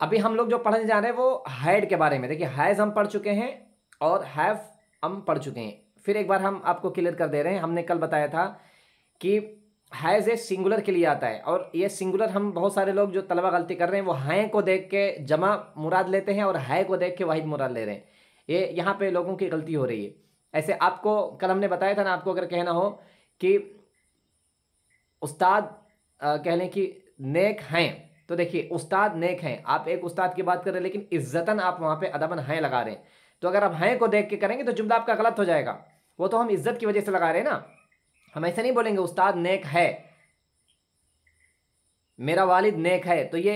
अभी हम लोग जो पढ़ने जा रहे हैं वो हैड के बारे में। देखिए हैज़ हम पढ़ चुके हैं और हैव हम पढ़ चुके हैं। फिर एक बार हम आपको क्लियर कर दे रहे हैं। हमने कल बताया था कि हैज़ ए सिंगुलर के लिए आता है, और ये सिंगुलर हम बहुत सारे लोग जो तलबा गलती कर रहे हैं वो हैं को देख के जमा मुराद लेते हैं और है को देख के वाहिद मुराद ले रहे हैं। ये यहाँ पे लोगों की गलती हो रही है। ऐसे आपको कल हमने बताया था ना, आपको अगर कहना हो कि उस्ताद कह लें कि नेक हैं, तो देखिए उस्ताद नेक हैं, आप एक उस्ताद की बात कर रहे हैं लेकिन इज्जतन आप वहाँ पे अदबन हैं लगा रहे हैं। तो अगर आप हैं को देख के करेंगे तो जुमला आपका गलत हो जाएगा। वो तो हम इज्जत की वजह से लगा रहे हैं ना। हम ऐसे नहीं बोलेंगे उस्ताद नेक है, मेरा वालिद नेक है, तो ये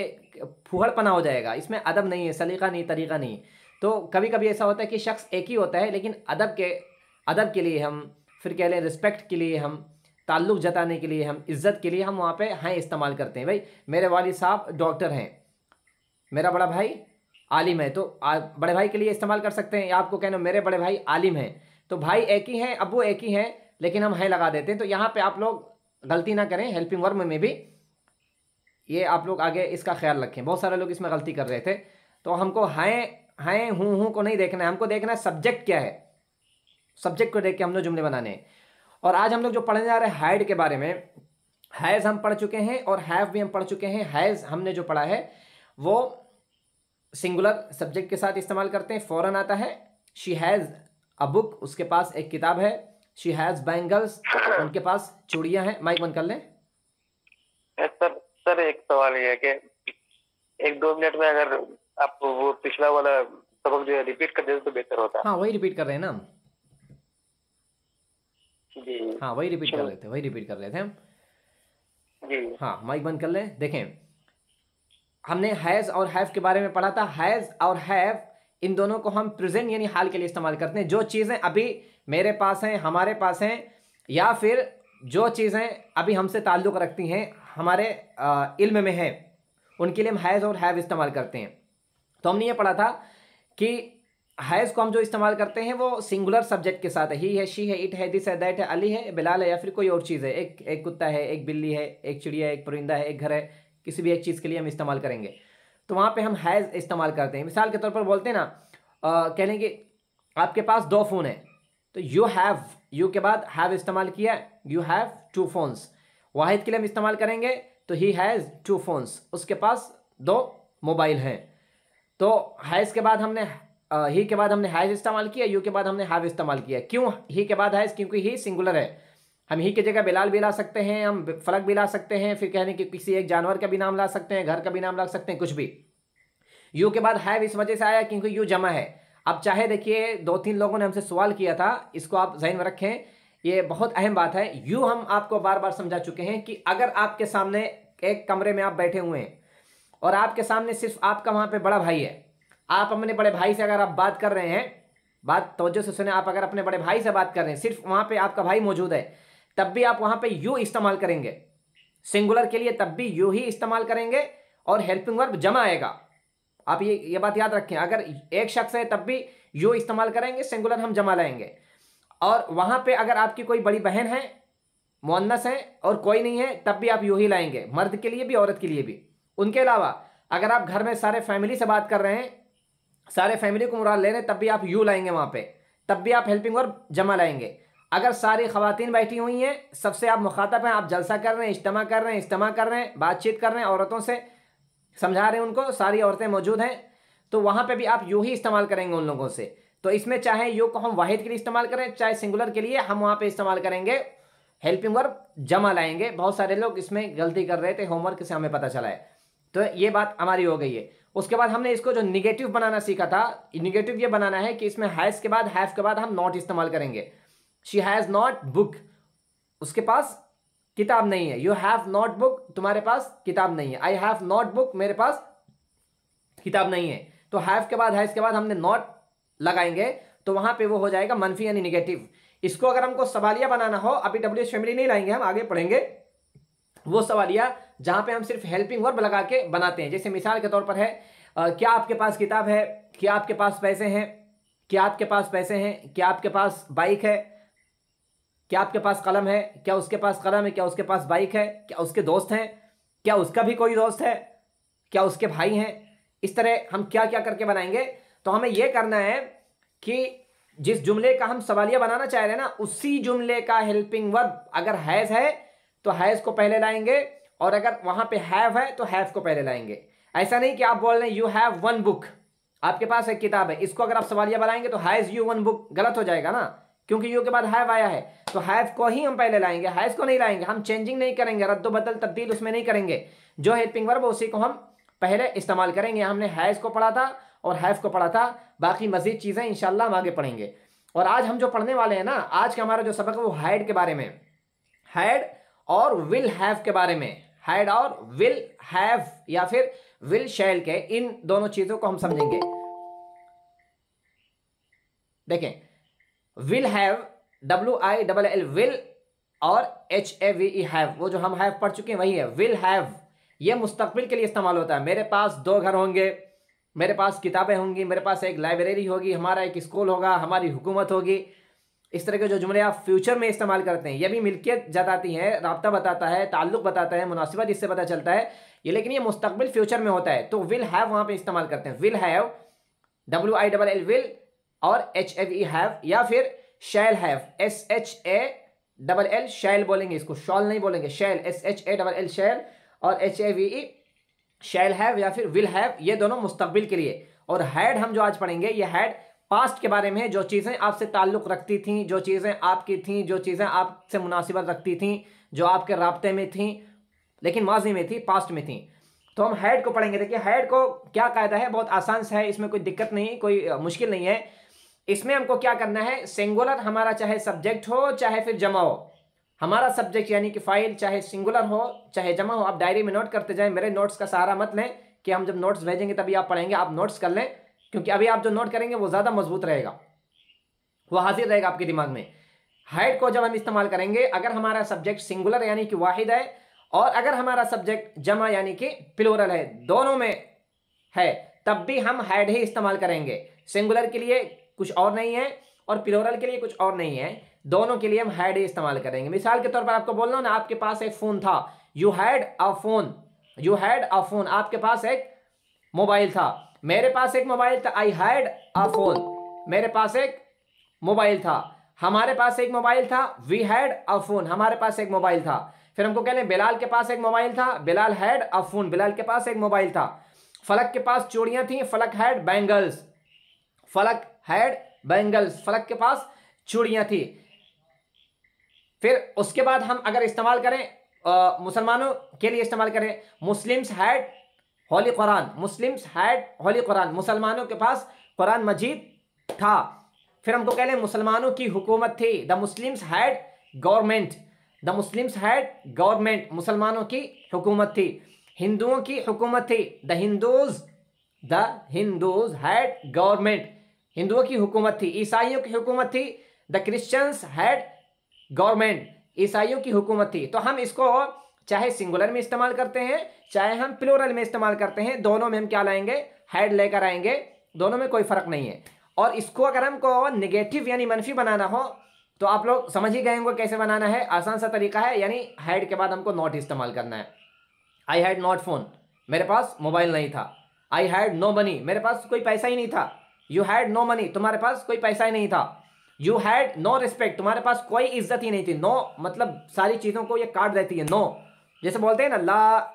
फूहड़पना हो जाएगा। इसमें अदब नहीं है, सलीका नहीं, तरीका नहीं। तो कभी कभी ऐसा होता है कि शख्स एक ही होता है लेकिन अदब के लिए हम, फिर कह लें रिस्पेक्ट के लिए हम, ताल्लुक़ जताने के लिए हम, इज़्ज़त के लिए हम वहाँ पे हैं इस्तेमाल करते हैं। भाई मेरे वालिद साहब डॉक्टर हैं, मेरा बड़ा भाई आलिम है, तो बड़े भाई के लिए इस्तेमाल कर सकते हैं। या आपको कहना मेरे बड़े भाई आलिम हैं, तो भाई एक ही हैं, अबू एक ही हैं, लेकिन हम हैं लगा देते हैं। तो यहाँ पे आप लोग गलती ना करें। हेल्पिंग वर्ब में भी ये आप लोग आगे इसका ख्याल रखें। बहुत सारे लोग इसमें गलती कर रहे थे। तो हमको हैं हूँ को नहीं देखना है, हमको देखना है सब्जेक्ट क्या है। सब्जेक्ट को देख के हम लोग जुमले बनाने हैं। और आज हम लोग जो पढ़ने जा रहे हैं हाइड के बारे में, हैज़ हम पढ़ चुके हैं और हैव भी हम पढ़ चुके हैं। हैज़ हमने जो पढ़ा है वो सिंगुलर सब्जेक्ट के साथ इस्तेमाल करते हैं, फ़ौरन आता है। शी हैज़ अ बुक, उसके पास एक किताब है। शी हैज़ बैंगल्स, उनके पास चूड़ियाँ हैं। माइक बंद कर लें। सर एक सवाल ये है कि 1-2 मिनट में अगर आप वो पिछला वाला सबक जो है रिपीट कर देते तो बेहतर होता। हाँ वही रिपीट कर रहे हैं ना हम। जी हाँ वही रिपीट कर रहे थे हम जी। हाँ माइक बंद कर लें। देखें हमने हैज़ और हैव के बारे में पढ़ा था। हैज़ और हैव इन दोनों को हम प्रेजेंट यानी हाल के लिए इस्तेमाल करते हैं। जो चीज़ें अभी मेरे पास हैं, हमारे पास हैं, या फिर जो चीज़ें अभी हमसे ताल्लुक़ रखती हैं, हमारे इल्म में है, उनके लिए हम हैज़ और हैव इस्तेमाल करते हैं। तो हमने ये पढ़ा था कि हैज़ को हम जो इस्तेमाल करते हैं वो सिंगुलर सब्जेक्ट के साथ है। ही है, शी है, इट है, दिस है, दैट है, अली है, बिलाल है, या फिर कोई और चीज़ है। एक कुत्ता है, एक बिल्ली है, एक चिड़िया है, एक परिंदा है, एक घर है, किसी भी एक चीज़ के लिए हम इस्तेमाल करेंगे। तो वहाँ पे हम हैज़ इस्तेमाल करते हैं। मिसाल के तौर पर बोलते हैं ना, कह लें कि आपके पास 2 फ़ोन हैं, तो यू हैव, यू के बाद हैव इस्तेमाल किया, यू हैव 2 फोन्स। वाहिद के लिए हम इस्तेमाल करेंगे तो ही हैज़ 2 फोन्स, उसके पास 2 मोबाइल हैं। तो हैज़ के बाद हमने ही के बाद हमने हैज़ इस्तेमाल किया, यू के बाद हमने हैव इस्तेमाल किया। क्यों ही के बाद हैज़? क्योंकि ही सिंगुलर है। हम ही की जगह बिलाल भी ला सकते हैं, हम फलक भी ला सकते हैं, फिर कहने कि किसी एक जानवर का भी नाम ला सकते हैं, घर का भी नाम ला सकते हैं, कुछ भी। यू के बाद हैव इस वजह से आया क्योंकि यू जमा है। अब चाहे देखिए 2-3 लोगों ने हमसे सवाल किया था, इसको आप ज़हन में रखें, ये बहुत अहम बात है। यू हम आपको बार बार समझा चुके हैं कि अगर आपके सामने एक कमरे में आप बैठे हुए हैं और आपके सामने सिर्फ आपका वहाँ पे बड़ा भाई है, आप अपने बड़े भाई से अगर आप बात कर रहे हैं, बात तवज्जो से सुने, आप अगर अपने बड़े भाई से बात कर रहे हैं, सिर्फ वहाँ पे आपका भाई मौजूद है, तब भी आप वहाँ पे यू इस्तेमाल करेंगे। सिंगुलर के लिए तब भी यू ही इस्तेमाल करेंगे और हेल्पिंग वर्ब जमा आएगा। आप ये बात याद रखें, अगर एक शख्स है तब भी यू इस्तेमाल करेंगे, सिंगुलर हम जमा लाएंगे। और वहाँ पे अगर आपकी कोई बड़ी बहन है, मुअन्नस है, और कोई नहीं है, तब भी आप यू ही लाएंगे, मर्द के लिए भी औरत के लिए भी। उनके अलावा अगर आप घर में सारे फैमिली से बात कर रहे हैं, सारे फैमिली को मुराद ले रहे हैं, तब भी आप यू लाएंगे वहाँ पे, तब भी आप हेल्पिंग वर्ब जमा लाएंगे। अगर सारी ख़वातीन बैठी हुई हैं, सबसे आप मुखातब हैं, आप जलसा कर रहे हैं, इज्तिमा कर रहे हैं, बातचीत कर रहे हैं, औरतों से समझा रहे हैं उनको, सारी औरतें मौजूद हैं, तो वहाँ पे भी आप यू ही इस्तेमाल करेंगे उन लोगों से। तो इसमें चाहे यू को हम वाहिद के लिए इस्तेमाल करें, चाहे सिंगुलर के लिए, हम वहाँ पे इस्तेमाल करेंगे हेल्पिंग वर्ब जमा लाएंगे। बहुत सारे लोग इसमें गलती कर रहे थे, होमवर्क से हमें पता चला है। तो ये बात हमारी हो गई है। उसके बाद हमने इसको जो निगेटिव बनाना सीखा था, निगेटिव ये बनाना है कि इसमें हैज़ के बाद, हैव के बाद हम नॉट इस्तेमाल करेंगे। शी हैज़ नॉट बुक, उसके पास किताब नहीं है। यू हैव नॉट बुक, तुम्हारे पास किताब नहीं है। आई हैव नॉट बुक, मेरे पास किताब नहीं है। तो हैव के बाद, हैज़ के बाद हमने नॉट लगाएंगे, तो वहां पे वो हो जाएगा मनफी यानी निगेटिव। इसको अगर हमको सवालिया बनाना हो, अभी डब्ल्यूएच फैमिली नहीं लाएंगे, हम आगे पढ़ेंगे वो सवालिया जहां पे हम सिर्फ हेल्पिंग वर्ब लगा के बनाते हैं। जैसे मिसाल के तौर पर है, क्या आपके पास किताब है, क्या आपके पास पैसे हैं, क्या आपके पास पैसे हैं, क्या आपके पास बाइक है, क्या आपके पास कलम है, क्या उसके पास कलम है, क्या उसके पास बाइक है, क्या उसके दोस्त हैं, क्या उसका भी कोई दोस्त है, क्या उसके भाई हैं, इस तरह हम क्या क्या करके बनाएंगे। तो हमें यह करना है कि जिस जुमले का हम सवालिया बनाना चाह रहे हैं ना, उसी जुमले का हेल्पिंग वर्ब अगर हैज है तो हैज को पहले लाएंगे, और अगर वहां पे हैव है तो हैव को पहले लाएंगे। ऐसा नहीं कि आप बोल रहे हैं यू हैव वन बुक, आपके पास एक किताब है, इसको अगर आप सवालिया बनाएंगे तो हैज यू वन बुक गलत हो जाएगा ना, क्योंकि यू के बाद हैव आया है। तो हैव को ही हम पहले लाएंगे, हैज को नहीं लाएंगे। हम चेंजिंग नहीं करेंगे, रद्द बदल तब्दील उसमें नहीं करेंगे। जो हेल्पिंग वर्ब उसी को हम पहले इस्तेमाल करेंगे। हमने हैज को पढ़ा था और हैव को पढ़ा था, बाकी मजीद चीजें इंशाल्लाह हम आगे पढ़ेंगे। और आज हम जो पढ़ने वाले हैं ना, आज का हमारा जो सबक है वो हैड के बारे में, हैड और विल हैव के बारे में। हैड और विल हैव या फिर विल शैल के, इन दोनों चीजों को हम समझेंगे। देखें, विल हैव WILL विल और HAVE हैव, वो जो हम हैव पढ़ चुके हैं वही है। विल हैव ये मुस्तकबिल के लिए इस्तेमाल होता है। मेरे पास 2 घर होंगे, मेरे पास किताबें होंगी, मेरे पास एक लाइब्रेरी होगी, हमारा एक स्कूल होगा, हमारी हुकूमत होगी। इस तरह के जो जुमले आप फ्यूचर में इस्तेमाल करते हैं, ये भी मिल्कियत जताती है, राब्ता बताता है, ताल्लुक बताता है, मुनासिबत इससे पता चलता है ये, लेकिन ये मुस्तकबिल फ्यूचर में होता है। तो विल हैव वहां पे इस्तेमाल करते हैं। विल हैव WILL विल और HAVE हैव, या फिर शैल हैव SHALL शैल बोलेंगे, इसको शॉल नहीं बोलेंगे, शैल SHALL शैल, और HAVE शैल हैव या फिर विल हैव, ये दोनों मुस्तकबिल के लिए। और हैड हम जो आज पढ़ेंगे, ये हैड पास्ट के बारे में है, जो चीजें आपसे ताल्लुक रखती थी, जो चीजें आपकी थी, जो चीजें आपसे मुनासिबत रखती थी, जो आपके राब्ते में थी लेकिन माजी में थी, पास्ट में थी। तो हम हैड को पढ़ेंगे। देखिए हैड को क्या कायदा है, बहुत आसान सा है, इसमें कोई दिक्कत नहीं, कोई मुश्किल नहीं है। इसमें हमको क्या करना है, सिंगुलर हमारा चाहे सब्जेक्ट हो चाहे फिर जमा हो, हमारा सब्जेक्ट यानी कि फाइल चाहे सिंगुलर हो चाहे जमा हो, आप डायरी में नोट करते जाएं। मेरे नोट्स का सहारा मत लें कि हम जब नोट्स भेजेंगे तभी आप पढ़ेंगे, आप नोट्स कर लें, क्योंकि अभी आप जो नोट करेंगे वो ज़्यादा मजबूत रहेगा, वो हाजिर रहेगा आपके दिमाग में। हैड को जब हम इस्तेमाल करेंगे, अगर हमारा सब्जेक्ट सिंगुलर यानी कि वाहिद है, और अगर हमारा सब्जेक्ट जमा यानी कि प्लूरल है, दोनों में है, तब भी हम हैड ही इस्तेमाल करेंगे। सिंगुलर के लिए कुछ और नहीं है और प्लूरल के लिए कुछ और नहीं है, दोनों के लिए हम हैड ही इस्तेमाल करेंगे। मिसाल के तौर पर आपको बोलना ना, आपके पास एक फोन था, you had a phone, you had a phone, आपके पास एक मोबाइल था। मेरे पास एक मोबाइल था, आई हैड अ फोन, मेरे पास एक मोबाइल था। हमारे पास एक मोबाइल था, वी हैड अ फोन, हमारे पास एक मोबाइल था। फिर हमको कह लें बिलाल के पास एक मोबाइल था, Bilal had a phone, Bilal के पास एक मोबाइल था। फलक के पास चूड़ियां थी, फलक हैड बैंगल्स, फलक हैड बैंगल्स, फलक के पास चूड़ियां थी। फिर उसके बाद हम अगर इस्तेमाल करें मुसलमानों के लिए इस्तेमाल करें, Muslims had Holi Quran, Muslims had Holi Quran, मुसलमानों के पास कुरान मजीद था। फिर हमको कह लें मुसलमानों की हुकूमत थी, the Muslims had government, the Muslims had government, मुसलमानों की हुकूमत थी। हिंदुओं की हुकूमत थी, द हिंदूज हैड गवर्नमेंट, हिंदुओं की हुकूमत थी। ईसाइयों की हुकूमत थी, द क्रिश्चियंस हैड गवर्नमेंट, ईसाइयों की हुकूमत थी। तो हम इसको चाहे सिंगुलर में इस्तेमाल करते हैं चाहे हम प्लूरल में इस्तेमाल करते हैं, दोनों में हम क्या लाएंगे, हैड लेकर आएंगे, दोनों में कोई फर्क नहीं है। और इसको अगर हमको नेगेटिव यानी मनफी बनाना हो तो आप लोग समझ ही गए होंगे कैसे बनाना है, आसान सा तरीका है। यानी हैड के बाद हमको नॉट इस्तेमाल करना है। आई हैड नॉट फोन, मेरे पास मोबाइल नहीं था। आई हैड नो मनी, मेरे पास कोई पैसा ही नहीं था। यू हैड नो मनी, तुम्हारे पास कोई पैसा ही नहीं था। यू हैड नो रिस्पेक्ट, तुम्हारे पास कोई इज्जत ही नहीं थी। नो मतलब सारी चीजों को ये काट देती है। नो जैसे बोलते हैं ना, ला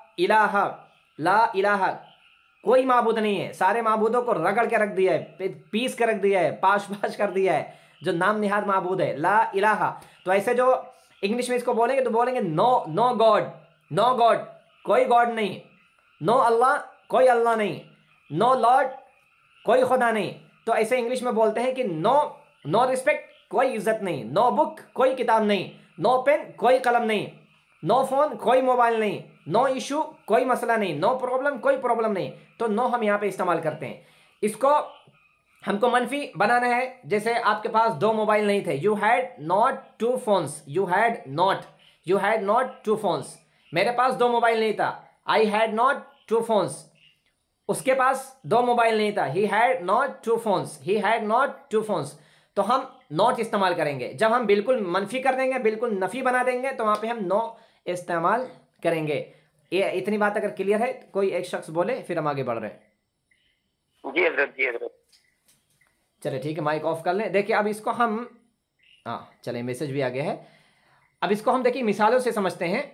इलाहा, कोई माबूद नहीं है, सारे माबूदों को रगड़ के रख दिया है, पीस के रख दिया है, पाश कर दिया है, जो नाम निहाद माबूद है, ला इलाहा। तो ऐसे जो इंग्लिश में इसको बोलेंगे तो बोलेंगे नो गॉड, नो गॉड, कोई गॉड नहीं। नो अल्लाह, कोई अल्लाह नहीं। नो लॉर्ड, कोई खुदा नहीं। तो ऐसे इंग्लिश में बोलते हैं कि नो रिस्पेक्ट, कोई इज्जत नहीं। नो बुक, कोई किताब नहीं। नो पेन, कोई कलम नहीं। नो फोन, कोई मोबाइल नहीं। नो इशू, कोई मसला नहीं। नो प्रॉब्लम, कोई प्रॉब्लम नहीं। तो नो हम यहाँ पे इस्तेमाल करते हैं। इसको हमको मनफी बनाना है, जैसे आपके पास 2 मोबाइल नहीं थे, you had not 2 phones, you had not 2 phones, मेरे पास 2 मोबाइल नहीं था। आई हैड नॉट 2 फोन्स, उसके पास 2 मोबाइल नहीं था, he had not 2 phones, he had not 2 phones. तो हम नॉट इस्तेमाल करेंगे। जब हम बिल्कुल मनफी कर देंगे, बिल्कुल नफी बना देंगे, तो वहां पे हम नो इस्तेमाल करेंगे। ये इतनी बात अगर क्लियर है, कोई एक शख्स बोले, फिर हम आगे बढ़ रहे हैं। जी हजरत, जी हजरत। चले ठीक है, माइक ऑफ कर लें। देखिए अब इसको हम, हाँ चले, मैसेज भी आ गया है। अब इसको हम देखिए मिसालों से समझते हैं।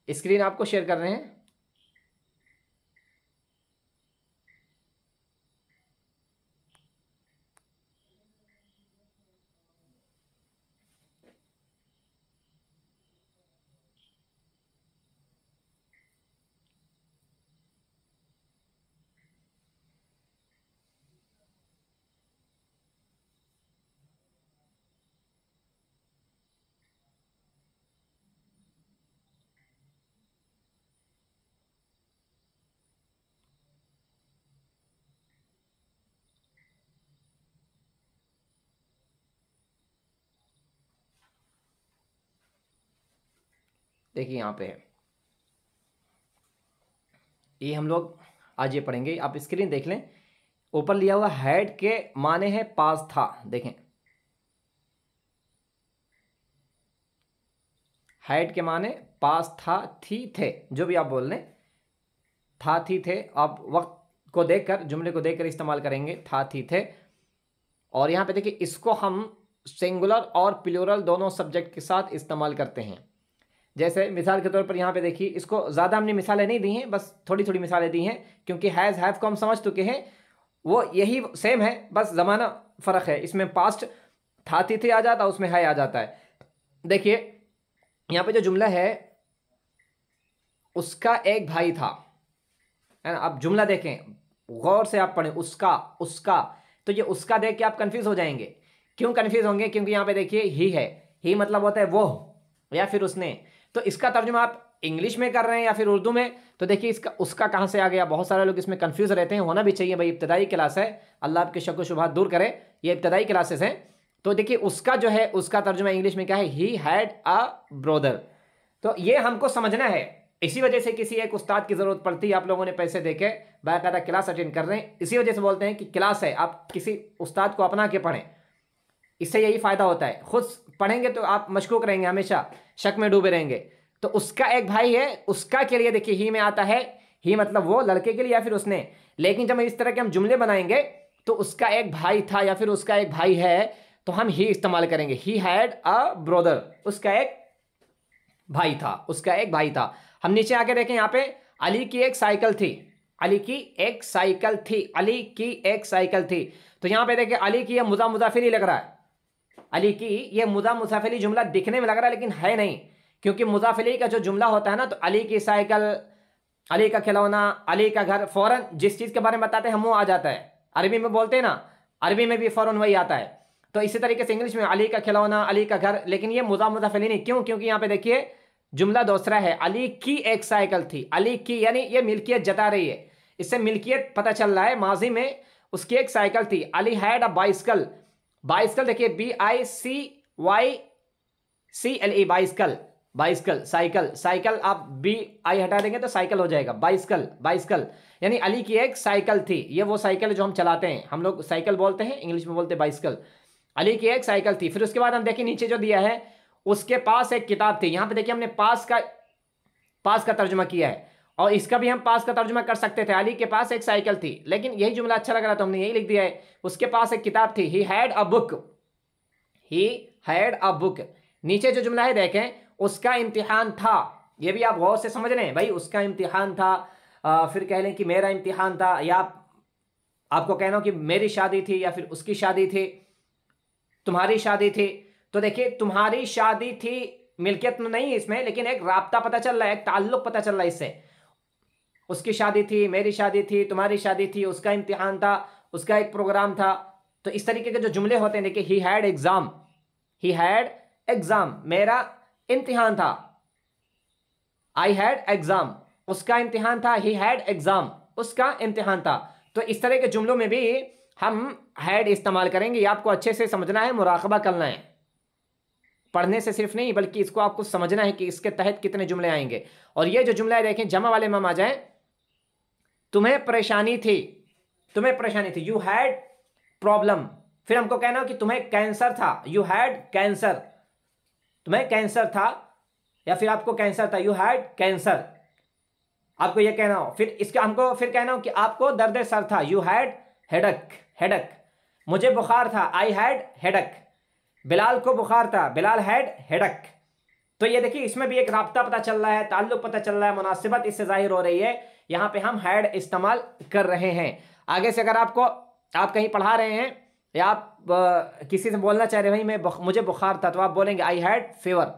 स्क्रीन आपको शेयर कर रहे हैं। देखिए यहाँ पे है, ये हम लोग आज ये पढ़ेंगे। आप स्क्रीन देख लें, ऊपर लिया हुआ हैड के माने हैं पास था। देखें हैड के माने पास था, थी, थे, जो भी आप बोल लें, था, थी, थे। आप वक्त को देखकर, जुमले को देखकर इस्तेमाल करेंगे, था, थी, थे। और यहाँ पे देखिए इसको हम सिंगुलर और प्लूरल दोनों सब्जेक्ट के साथ इस्तेमाल करते हैं। जैसे मिसाल के तौर पर यहाँ पे देखिए, इसको ज़्यादा हमने मिसालें नहीं दी हैं, बस थोड़ी थोड़ी मिसालें दी हैं, क्योंकि हैज़ हैव को हम समझ चुके हैं, वो यही सेम है, बस ज़माना फ़र्क है। इसमें पास्ट था, थी, थे आ जाता है, उसमें है आ जाता है। देखिए यहाँ पे जो जुमला है, उसका एक भाई था, है ना। अब जुमला देखें, गौर से आप पढ़ें, उसका, उसका। तो ये उसका देख के आप कंफ्यूज हो जाएंगे। क्यों कंफ्यूज होंगे? क्योंकि यहाँ पे देखिए ही है, ही मतलब होता है वो या फिर उसने। तो इसका तर्जुमा आप इंग्लिश में कर रहे हैं या फिर उर्दू में, तो देखिए इसका उसका कहाँ से आ गया। बहुत सारे लोग इसमें कंफ्यूज रहते हैं, होना भी चाहिए भाई, इब्तदाई क्लास है, अल्लाह आपके शक व शुबहात दूर करे, ये इब्तदाई क्लासेस हैं। तो देखिए उसका जो है, उसका तर्जुमा इंग्लिश में क्या है? He had a brother. तो ये हमको समझना है। इसी वजह से किसी एक उस्ताद की जरूरत पड़ती है। आप लोगों ने पैसे देके बाकायदा क्लास अटेंड कर रहे हैं, इसी वजह से बोलते हैं कि क्लास है, आप किसी उस्ताद को अपना के पढ़ें, इससे यही फायदा होता है। खुद पढ़ेंगे तो आप मशकूक रहेंगे, हमेशा शक में डूबे रहेंगे। तो उसका एक भाई है, उसका के लिए देखिए ही में आता है, ही मतलब वो लड़के के लिए या फिर उसने। लेकिन जब इस तरह के हम जुमले बनाएंगे तो उसका एक भाई था या फिर उसका एक भाई है, तो हम ही इस्तेमाल करेंगे। ही हैड अ ब्रदर, उसका एक भाई था, उसका एक भाई था। हम नीचे आके देखें, यहाँ पे अली की एक साइकिल थी, अली की एक साइकिल थी, अली की एक साइकिल थी। तो यहाँ पे देखिए अली की यह मुजा मुजाफिरी लग रहा है, अली की ये मुजा मुजाफिरी जुमला दिखने में लग रहा है लेकिन है नहीं, क्योंकि मुजाफिरी का जो जुमला होता है ना, तो अली की साइकिल, अली का खिलौना, अली का घर, फौरन जिस चीज के बारे में बताते हैं हम वो आ जाता है। अरबी में बोलते हैं ना, अरबी में भी फौरन वही आता है। तो इसी तरीके से इंग्लिश में अली का खिलौना, अली का घर, लेकिन ये मुजा मुजाफिरी नहीं। क्यों? क्योंकि यहाँ पे देखिए जुमला दूसरा है, अली की एक साइकिल थी। अली की यानी ये मिल्कियत जता रही है, इससे मिल्कियत पता चल रहा है। माजी में उसकी एक साइकिल थी। Ali had a bicycle, bicycle देखिए BICYCLE, bicycle, bicycle, cycle, cycle आप BI हटा देंगे तो साइकिल हो जाएगा, बाइसिकल, बाइसिकल। यानी अली की एक साइकिल थी, ये वो साइकिल जो हम चलाते हैं, हम लोग साइकिल बोलते हैं, इंग्लिश में बोलते हैं बाइसिकल। अली की एक साइकिल थी। फिर उसके बाद हम देखिए नीचे जो दिया है, उसके पास एक किताब थी। यहां पे देखिए हमने पास का तर्जुमा किया है, और इसका भी हम पास का तर्जुमा कर सकते थे। अली के पास एक साइकिल थी, लेकिन यही जुमला अच्छा लग रहा तो हमने यही लिख दिया है, उसके पास एक किताब थी। He had a book, he had a book. नीचे जो जुमला है देखें, उसका इम्तिहान था। ये भी आप गौर से समझ रहे हैं भाई, उसका इम्तिहान था। फिर कह लें कि मेरा इम्तिहान था, या आपको कहना हो कि मेरी शादी थी, या फिर उसकी शादी थी, तुम्हारी शादी थी। तो देखिए तुम्हारी शादी थी, मिल्कियत तो नहीं है इसमें, लेकिन एक राब्ता पता चल रहा है, एक ताल्लुक पता चल रहा है इससे। उसकी शादी थी, मेरी शादी थी, तुम्हारी शादी थी, उसका इम्तिहान था, उसका एक प्रोग्राम था। तो इस तरीके के जो जुमले होते हैं, देखिए he had exam, he had exam, मेरा इम्तिहान था। आई हैड एग्जाम, उसका इम्तिहान था। ही हैड एग्जाम, उसका इम्तिहान था। तो इस तरह के जुमलों में भी हम हैड इस्तेमाल करेंगे। ये आपको अच्छे से समझना है, मुराकबा करना है, पढ़ने से सिर्फ नहीं, बल्कि इसको आपको समझना है कि इसके तहत कितने जुमले आएंगे। और ये जो जुमला है देखें, जमा वाले में हम आ जाए, तुम्हें परेशानी थी, तुम्हें परेशानी थी, यू हैड प्रॉब्लम। फिर हमको कहना हो कि तुम्हें कैंसर था, यू हैड कैंसर, तुम्हें कैंसर था, या फिर आपको कैंसर था, यू हैड कैंसर। आपको ये कहना हो, फिर इसका हमको फिर कहना हो कि आपको दर्द सर था, यू हैड हेडक, हेडक। मुझे बुखार था, आई हैड हेडक। बिलाल को बुखार था, बिलाल हैड हेडक। तो ये देखिए इसमें भी एक राब्ता पता चल रहा है, ताल्लुक पता चल रहा है, मुनासिबत इससे जाहिर हो रही है। यहां पे हम हैड इस्तेमाल कर रहे हैं। आगे से अगर आप कहीं पढ़ा रहे हैं या आप किसी से बोलना चाह रहे हैं भाई मुझे बुखार था, तो आप बोलेंगे I had fever.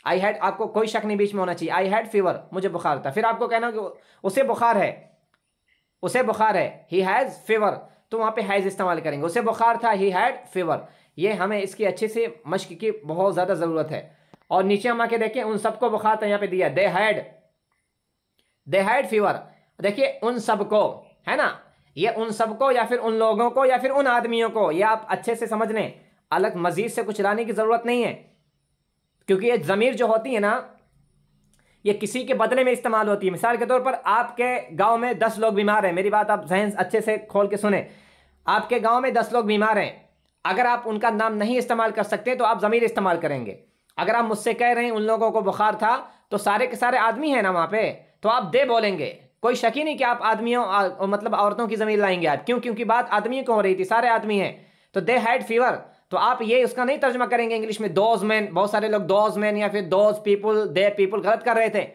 I had, आपको कोई शक नहीं बीच में होना चाहिए, आई हैड फीवर, मुझे बुखार था। फिर आपको कहना कि उसे बुखार है, उसे बुखार है, ही हैज फीवर, तो वहां पे हैज इस्तेमाल करेंगे। उसे बुखार था, ही हैड फीवर। ये हमें इसकी अच्छे से मश्क की बहुत ज्यादा जरूरत है। और नीचे हम आके देखें, उन सबको बुखार था, यहाँ पे दिया दे हैड फीवर। देखिए उन सबको, है ना, ये उन सबको या फिर उन लोगों को या फिर उन आदमियों को, ये आप अच्छे से समझ लें, अलग मजीद से कुछ लाने की जरूरत नहीं है। क्योंकि ये जमीर जो होती है ना, ये किसी के बदले में इस्तेमाल होती है। मिसाल के तौर पर आपके गांव में 10 लोग बीमार हैं, मेरी बात आप जहन अच्छे से खोल के सुने। आपके गांव में 10 लोग बीमार हैं, अगर आप उनका नाम नहीं इस्तेमाल कर सकते तो आप जमीर इस्तेमाल करेंगे। अगर आप मुझसे कह रहे हैं उन लोगों को बुखार था, तो सारे के सारे आदमी हैं ना वहां पे, तो आप दे बोलेंगे, कोई शक ही नहीं कि आप आदमियों मतलब औरतों की जमीर लाएंगे आप। क्यों? क्योंकि बात आदमियों को हो रही थी, सारे आदमी हैं। तो दे हैड फीवर, तो आप ये उसका नहीं तर्जमा करेंगे इंग्लिश में दोज मैन। बहुत सारे लोग दोज मैन या फिर दोज पीपुल, दे पीपुल गलत कर रहे थे,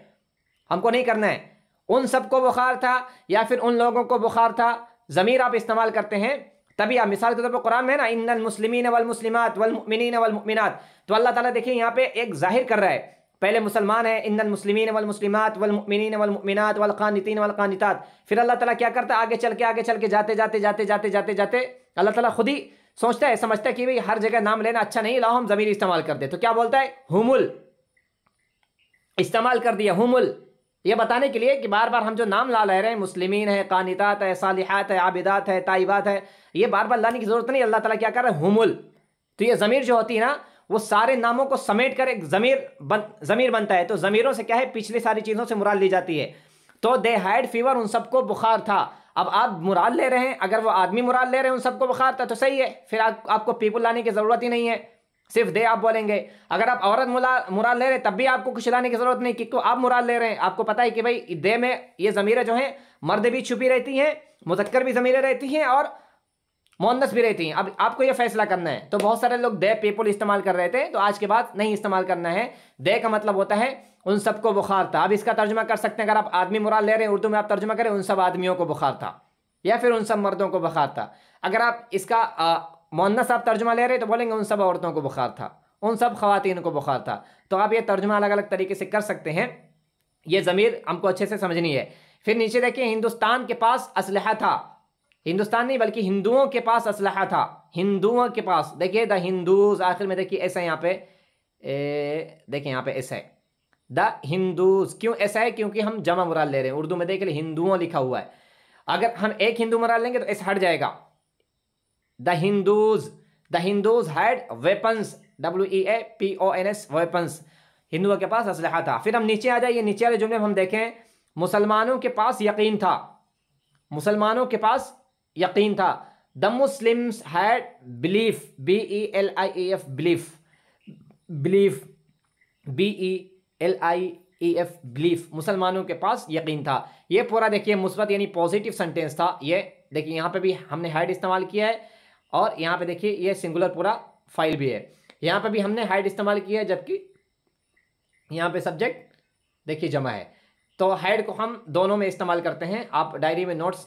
हमको नहीं करना है। उन सबको बुखार था या फिर उन लोगों को बुखार था, जमीर आप इस्तेमाल करते हैं तभी आप। मिसाल के तौर पर कुरान में ना, इन्नल मुस्लिमीन वल मुस्लिमात वल मुमिनीन वल मुमिनात, तो अल्लाह ताला देखिए यहाँ पे एक जाहिर कर रहा है, पहले मुसलमान है, इन्नल मुस्लिमीन वल मुस्लिमात वल मुमिनीन वल मुमिनात वल कानितीन वल कानितात। फिर अल्लाह ताला क्या करता है, आगे चल के जाते अल्लाह ताला खुद ही सोचता है, समझता है कि भाई हर जगह नाम लेना अच्छा नहीं, लाओ हम जमीर इस्तेमाल कर दे। तो क्या बोलता है, हुमुल इस्तेमाल कर दिया, हुमुल, ये बताने के लिए कि बार बार हम जो नाम ला रहे हैं, मुस्लिमीन है, कानितात है, सालिहात है, आबिदात है, ताइबात है, ये बार बार लाने की जरूरत नहीं। अल्लाह ताला क्या कर रहा है, हुमुल। तो ये जमीर जो होती है ना, वो सारे नामों को समेट कर एक जमीर बनता है। तो जमीरों से क्या है, पिछली सारी चीजों से मुराद ली जाती है। तो दे हैड फीवर, उन सबको बुखार था। अब आप मुराद ले रहे हैं, अगर वो आदमी मुराद ले रहे हैं उन सबको बुखार था, तो सही है, फिर आपको पीपुल लाने की जरूरत ही नहीं है, सिर्फ दे आप बोलेंगे। अगर आप औरत मुराद ले रहे हैं तब भी आपको कुछ लाने की जरूरत नहीं, क्योंकि आप मुराद ले रहे हैं, आपको पता है कि भाई दे में ये जमीरें जो हैं, मर्द भी छुपी रहती हैं, मुज़क्कर भी जमीरें रहती हैं और मुअन्नस भी रहती हैं। अब आपको ये फैसला करना है। तो बहुत सारे लोग दे पीपुल इस्तेमाल कर रहे थे, तो आज के बाद नहीं इस्तेमाल करना है। दे का मतलब होता है उन सबको बुखार था। अब इसका तर्जुमा कर सकते हैं, अगर आप आदमी मुराद ले रहे हैं, उर्दू में आप तर्जुमा करें, उन सब आदमियों को बुखार था, या फिर उन सब मर्दों को बुखार था। अगर आप इसका मुअन्नस आप तर्जुमा ले रहे हैं, तो बोलेंगे उन सब औरतों को बुखार था, उन सब खवातीन को बुखार था। तो आप ये तर्जुमा अलग अलग तरीके से कर सकते हैं, ये ज़मीर हमको अच्छे से समझनी है। फिर नीचे देखिए, हिंदुस्तान के पास असलहा था, हिंदुस्तान नहीं बल्कि हिंदुओं के पास असलहा था, हिंदुओं के पास। देखिए द हिंदूज, आखिर में देखिए ऐसा यहाँ पे देखिए यहाँ पे ऐसा है द हिंदूज। क्यों ऐसा है? क्योंकि हम जमा मुराद ले रहे हैं। उर्दू में देखिए हिंदुओं लिखा हुआ है, अगर हम एक हिंदू मुराद लेंगे तो ऐसा हट जाएगा। The Hindus had weapons, WEAPONS, weapons, हिंदुओं के पास असलहा था। फिर हम नीचे आ जाइए, नीचे वाले जुमले में हम देखें, मुसलमानों के पास यकीन था, मुसलमानों के पास यकीन था। The Muslims had belief, BELIEF, belief, belief, BELIEF, belief, मुसलमानों के पास यकीन था। ये पूरा देखिए मुस्बत यानी पॉजिटिव सेंटेंस था। ये देखिए यहाँ पे भी हमने हैड इस्तेमाल किया है, और यहाँ पे देखिए ये सिंगुलर पूरा फाइल भी है, यहाँ पे भी हमने हैड इस्तेमाल किया है, जबकि यहाँ पे सब्जेक्ट देखिए जमा है। तो हैड को हम दोनों में इस्तेमाल करते हैं। आप डायरी में नोट्स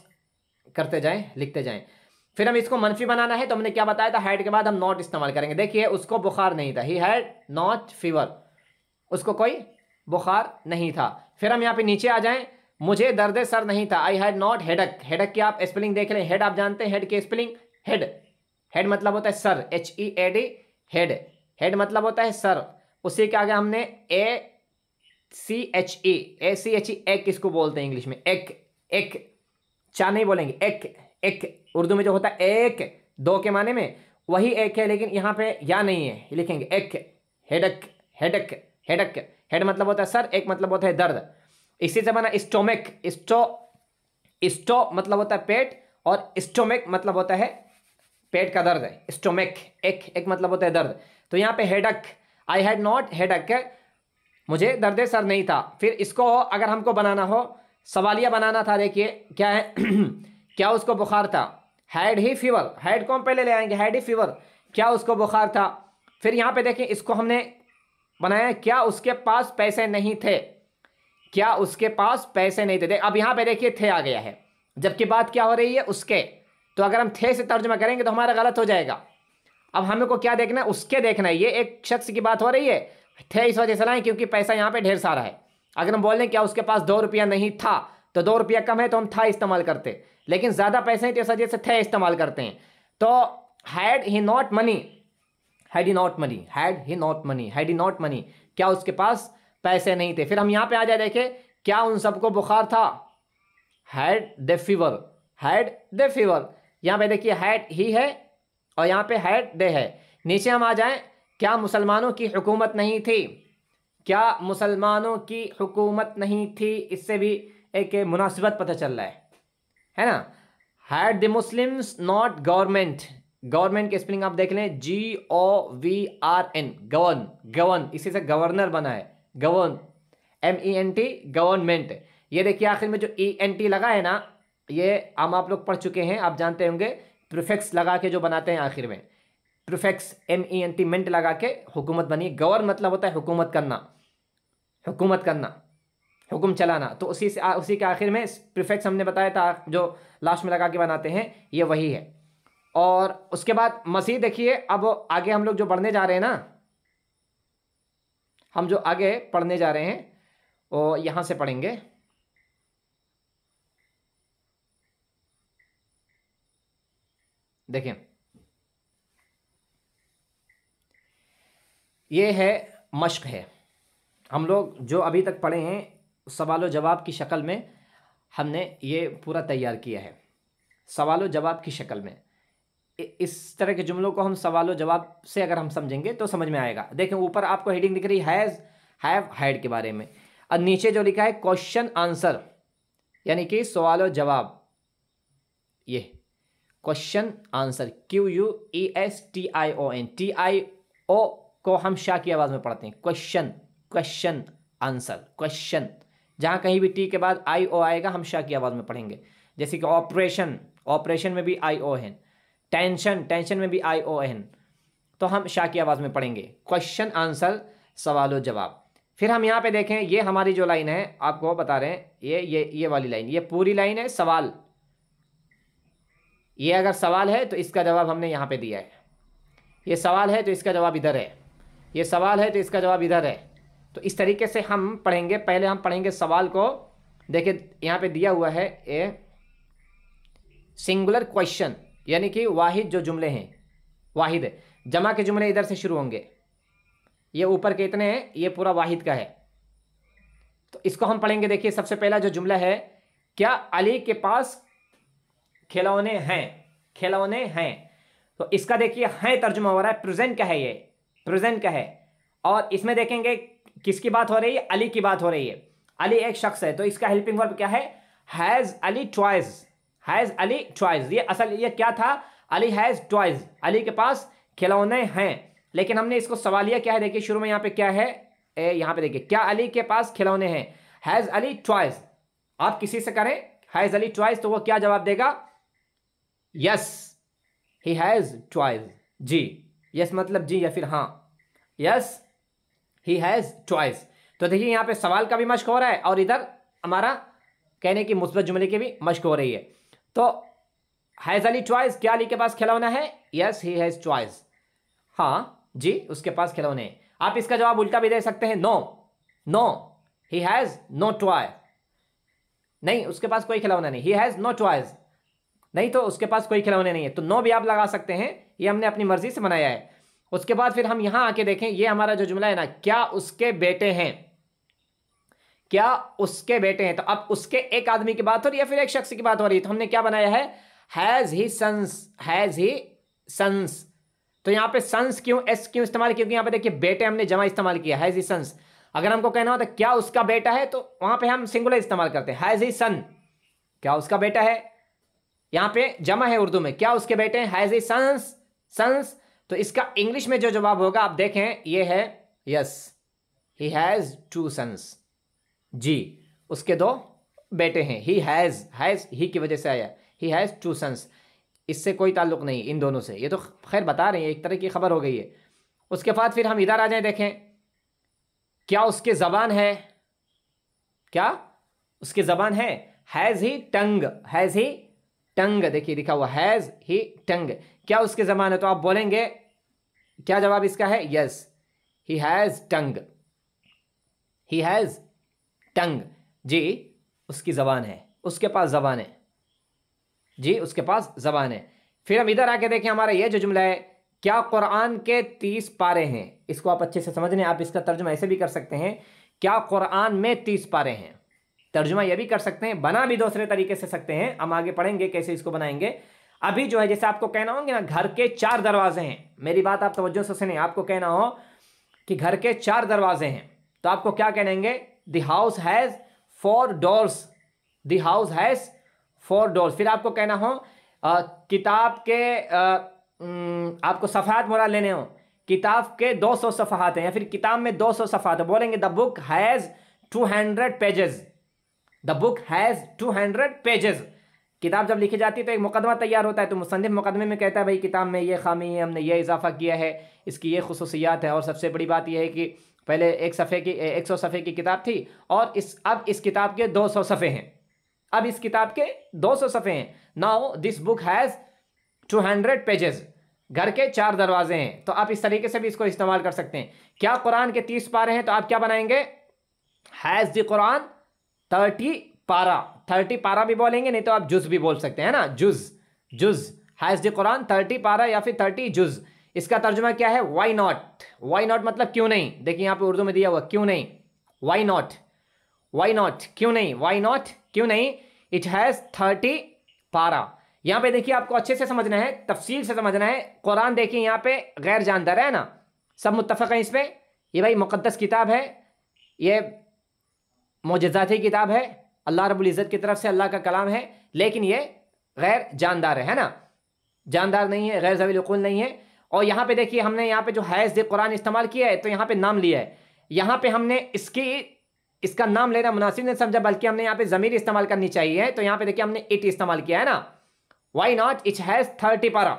करते जाएं, लिखते जाएं। फिर हम इसको मनफी बनाना है, तो हमने क्या बताया था, हैड के बाद हम नॉट इस्तेमाल करेंगे। देखिए उसको बुखार नहीं था, ही हैड नॉट फीवर, उसको कोई बुखार नहीं था। फिर हम यहाँ पे नीचे आ जाएं, मुझे दर्द सर नहीं था, I had not headache. Headache की आप स्पेलिंग देख लें, हेड आप जानते हैं, हेड की स्पेलिंग हेड, हेड मतलब होता है सर, HEAD, हेड, हेड मतलब होता है सर। उसी के आगे हमने ACHE, एक किसको बोलते हैं इंग्लिश में, एक, चा नहीं बोलेंगे, एक उर्दू में जो होता है एक, दो के माने में, वही एक है, लेकिन यहाँ पे या नहीं है, लिखेंगे एक, हेडक, हेडक, हेडक। हेड मतलब होता है सर, एक मतलब होता है दर्द। इसी से बना स्टोमिक, स्टो मतलब होता है पेट, और स्टोमिक मतलब होता है पेट का दर्द है, स्टोमिक, एक मतलब होता है दर्द। तो यहाँ पे headache, I had not headache, मुझे दर्द सर नहीं था। फिर इसको अगर हमको बनाना हो सवालिया बनाना था। देखिए क्या है क्या उसको बुखार था, हैड ही फीवर, हैड को हम पहले ले आएंगे, हैड ही फीवर, क्या उसको बुखार था। फिर यहाँ पे देखें इसको हमने बनाया क्या उसके पास पैसे नहीं थे, क्या उसके पास पैसे नहीं थे। अब यहाँ पे देखिए थे आ गया है, जबकि बात क्या हो रही है उसके, तो अगर हम थे से तर्जुमा करेंगे तो हमारा गलत हो जाएगा। अब हमें को क्या देखना है, उसके देखना है। ये एक शख्स की बात हो रही है, थे इस वजह से लाएं क्योंकि पैसा यहाँ पे ढेर सारा है। अगर हम बोल दें क्या उसके पास 2 रुपया नहीं था, तो 2 रुपया कम है तो हम था इस्तेमाल करते, लेकिन ज़्यादा पैसे हैं तो इस वजह से थे इस्तेमाल करते हैं। तो had he not money, had he not money, had he not money, had he not money, क्या उसके पास पैसे नहीं थे। फिर हम यहाँ पे आ जाए, देखे क्या उन सबको बुखार था, had they fever, had they fever. यहाँ पे देखिए हैड ही है और यहाँ पे हैड दे है। नीचे हम आ जाएं, क्या मुसलमानों की हुकूमत नहीं थी, क्या मुसलमानों की हुकूमत नहीं थी, इससे भी एक मुनासिबत पता चल रहा है ना। Had the Muslims not government, government के स्पेलिंग आप देख लें, GOVRN, गवर्न, गवर्न, इसी से गवर्नर बना है, गवर्न, MENT, गवर्नमेंट। ये देखिए आखिर में जो ENT लगा है ना, ये हम आप लोग पढ़ चुके हैं, आप जानते होंगे, प्रीफिक्स लगा के जो बनाते हैं आखिर में, प्रीफिक्स MENT, मेंट लगा के हुकूमत बनी। गवर्न मतलब होता है हुकूमत करना, हुकूमत करना, हुक्म चलाना। तो उसी के आखिर में प्रीफिक्स हमने बताया था जो लास्ट में लगा के बनाते हैं, ये वही है। और उसके बाद मसीह देखिए, अब आगे हम लोग जो पढ़ने जा रहे हैं ना, हम जो आगे पढ़ने जा रहे हैं वो यहां से पढ़ेंगे। देखें ये है मश्क है, हम लोग जो अभी तक पढ़े हैं सवाल जवाब की शक्ल में हमने ये पूरा तैयार किया है, सवाल जवाब की शक्ल में। इस तरह के जुमलों को हम सवाल जवाब से अगर हम समझेंगे तो समझ में आएगा। देखें ऊपर आपको हेडिंग दिख रही है हैज़, हैव, हैड के बारे में, और नीचे जो लिखा है क्वेश्चन आंसर, यानी कि सवाल जवाब, ये क्वेश्चन आंसर, QUESTION, TIO को हम शाह की आवाज़ में पढ़ते हैं, क्वेश्चन, क्वेश्चन आंसर, क्वेश्चन। जहाँ कहीं भी टी के बाद IO आएगा हम शाह की आवाज़ में पढ़ेंगे। जैसे कि ऑपरेशन, ऑपरेशन में भी IO है, टेंशन, टेंशन में भी IO है, तो हम शाह की आवाज़ में पढ़ेंगे क्वेश्चन आंसर, सवाल जवाब। फिर हम यहाँ पे देखें, ये हमारी जो लाइन है आपको बता रहे हैं, ये वाली लाइन, ये पूरी लाइन है सवाल। ये अगर सवाल है तो इसका जवाब हमने यहाँ पे दिया है, ये सवाल है तो इसका जवाब इधर है, ये सवाल है तो इसका जवाब इधर है। तो इस तरीके से हम पढ़ेंगे। पहले हम पढ़ेंगे सवाल को, देखिए यहाँ पे दिया हुआ है ए सिंगुलर क्वेश्चन, यानी कि वाहिद जो जुमले हैं, वाहिद है, जमा के जुमले इधर से शुरू होंगे, ये ऊपर के इतने हैं, ये पूरा वाहिद का है। तो इसको हम पढ़ेंगे। देखिए सबसे पहला जो जुमला है, क्या अली के पास खिलौने हैं, खिलौने हैं। तो इसका देखिए है तर्जुमा हो रहा है, प्रेजेंट का है, ये प्रेजेंट का है। और इसमें देखेंगे किसकी बात हो रही है, अली की बात हो रही है। अली एक शख्स है तो इसका हेल्पिंग वर्ब क्या है, has Ali toys, has Ali toys. ये असल ये क्या था, अली हैज टॉयज, अली के पास खिलौने हैं। लेकिन हमने इसको सवालिया क्या है, देखिए शुरू में यहाँ पे क्या है, यहाँ पे देखिए क्या अली के पास खिलौने हैं, हैज अली टॉयज। आप किसी से करें हैज अली टॉयज तो वो क्या जवाब देगा, यस ही हैज टॉयज, जी, यस मतलब जी या फिर हाँ, यस ही हैज टॉयज। तो देखिए यहाँ पे सवाल का भी मश्क हो रहा है और इधर हमारा कहने की मुस्बत जुमले की भी मश्क हो रही है। तो हैज अली टॉयज, क्या अली के पास खिलौना है, यस ही हैज टॉयज, हाँ जी उसके पास खिलौने हैं। आप इसका जवाब उल्टा भी दे सकते हैं, no, no he has no toy, नहीं उसके पास कोई खिलौना नहीं, ही हैज नो टॉयज, नहीं तो उसके पास कोई खिलौने नहीं है। तो नो भी आप लगा सकते हैं, ये हमने अपनी मर्जी से बनाया है। उसके बाद फिर हम यहां आके देखें, ये हमारा जो जुमला है ना, क्या उसके बेटे हैं, क्या उसके बेटे हैं। तो अब उसके एक आदमी की बात हो रही है, फिर एक शख्स की बात हो रही है, तो हमने क्या बनाया है, has he sons, has he sons. तो यहां पे सन्स क्यों, एस क्यों इस्तेमाल, क्योंकि यहां पे देखिए बेटे हमने जमा इस्तेमाल किया, हैज ही सन्स। अगर हमको कहना होता क्या उसका बेटा है तो वहां पे हम सिंगुलर इस्तेमाल करते हैं, हैज ही सन, क्या उसका बेटा है। यहां पे जमा है उर्दू में, क्या उसके बेटे हैं, हैज ही सन्स, सन्स। तो इसका इंग्लिश में जो जवाब होगा आप देखें, ये है यस ही हैज 2 सन्स, जी उसके 2 बेटे हैं। ही हैज़ ही की वजह से आया, ही हैज़ 2 सन्स, इससे कोई ताल्लुक़ नहीं इन दोनों से, ये तो खैर बता रहे हैं, एक तरह की खबर हो गई है। उसके बाद फिर हम इधर आ जाए, देखें क्या उसके ज़बान है, क्या उसकी ज़बान है। Has he tongue, has he टंग, देखिए लिखा हुआ हैज़ ही टंग, क्या उसकी ज़बान है? तो आप बोलेंगे क्या जवाब इसका है? Yes, he has tongue, he has tongue, जी उसकी ज़बान है, उसके पास ज़बान है, जी उसके पास ज़बान है। फिर हम इधर आके देखें, हमारा ये जो जुमला है, क्या कुरान के 30 पारे हैं? इसको आप अच्छे से समझने, आप इसका तर्जुमा ऐसे भी कर सकते हैं, क्या कुरान में 30 पारे हैं? तर्जुमा ये भी कर सकते हैं, बना भी दूसरे तरीके से सकते हैं, हम आगे पढ़ेंगे कैसे इसको बनाएंगे। अभी जो है जैसे आपको कहना होगा ना, घर के 4 दरवाजे हैं, मेरी बात आप तवज्जो से सुने, आपको कहना हो कि घर के 4 दरवाजे हैं, तो आपको क्या कहेंगे? The house has 4 doors, the house has 4 doors. फिर आपको कहना हो किताब के आपको सफ़हात मुराद लेने हो, किताब के 200 सफ़हात हैं, या फिर किताब में 200 सफ़हात है, बोलेंगे the book has 200 pages, the book has 200 pages. किताब जब लिखी जाती है तो एक मुकदमा तैयार होता है, तो मुसन्निफ मुकदमे में कहता है भाई किताब में ये खामी है, हमने ये इजाफा किया है, इसकी ये खुसूसियात है, और सबसे बड़ी बात यह है कि पहले 100 सफ़े की किताब थी और अब इस किताब के 200 सफ़े हैं, अब इस किताब के 200 सफ़े हैं। Now this book has 200 pages. घर के 4 दरवाजे हैं, तो आप इस तरीके से भी इसको इस्तेमाल कर सकते हैं। क्या कुरान के 30 पारे हैं? तो आप क्या बनाएंगे? हैज़ द कुरान 30 पारा, 30 पारा भी बोलेंगे, नहीं तो आप जुज भी बोल सकते हैं ना, जुज, जुज, हैज़ द कुरान 30 पारा या फिर 30 जुज। इसका तर्जुमा क्या है? वाई नॉट, वाई नॉट मतलब क्यों नहीं। देखिए यहाँ पे उर्दू में दिया हुआ क्यों नहीं, वाई नॉट, वाई नॉट क्यों नहीं, वाई नॉट क्यों नहीं, इट हैज़ 30 पारा। यहाँ पे देखिए आपको अच्छे से समझना है, तफसील से समझना है। कुरान देखिए यहाँ पे गैर जानदार है ना, सब मुत्तफ़क़ हैं इस पे, ये भाई मुक़द्दस किताब है, ये मोजज़ाती किताब है, अल्लाह रब्बुल इज़्ज़त की तरफ से अल्लाह का कलाम है, लेकिन ये गैर जानदार है ना, जानदार नहीं है, गैर ज़वील उक़ूल नहीं है। और यहाँ पे देखिए हमने यहाँ पे जो हैज़ द कुरान इस्तेमाल किया है, तो यहाँ पे नाम लिया है, यहाँ पे हमने इसका नाम लेना मुनासिब नहीं समझा, बल्कि हमने यहाँ पे ज़मीर इस्तेमाल करनी चाहिए। तो यहाँ पे देखिए हमने इट इस्तेमाल किया है ना, वाई नॉट, इट हैज़ 30 पारा,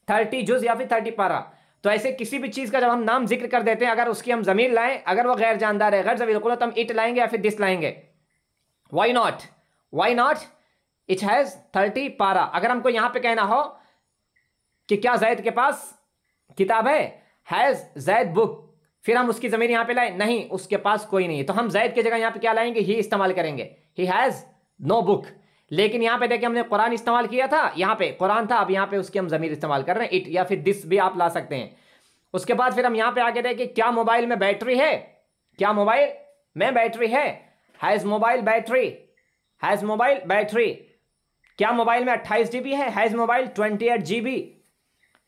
30 जुज या फिर 30 पारा। तो ऐसे किसी भी चीज़ का जब हम नाम जिक्र कर देते हैं, अगर उसकी हम ज़मीर लाएं, अगर वो गैर जानदार है, गैर ज़वील उक़ूल, तो हम इट लाएंगे या फिर दिस लाएंगे। Why not, why not, it has 30 पारा। अगर हमको यहाँ पे कहना हो कि क्या जैद के पास किताब है, हैज़ जैद बुक, फिर हम उसकी ज़मीर यहाँ पे लाए, नहीं उसके पास कोई नहीं है, तो हम जैद की जगह यहाँ पे क्या लाएंगे? ही इस्तेमाल करेंगे, ही हैज़ नो बुक। लेकिन यहाँ पे देखिए हमने कुरान इस्तेमाल किया था, यहाँ पे कुरान था, अब यहाँ पे उसकी हम ज़मीर इस्तेमाल कर रहे हैं, इट या फिर दिस भी आप ला सकते हैं। उसके बाद फिर हम यहाँ पे आगे देखिए, क्या मोबाइल में बैटरी है, क्या मोबाइल में बैटरी है, has mobile battery, has mobile battery. क्या मोबाइल में 28 GB है, हैज़ मोबाइल 28 GB।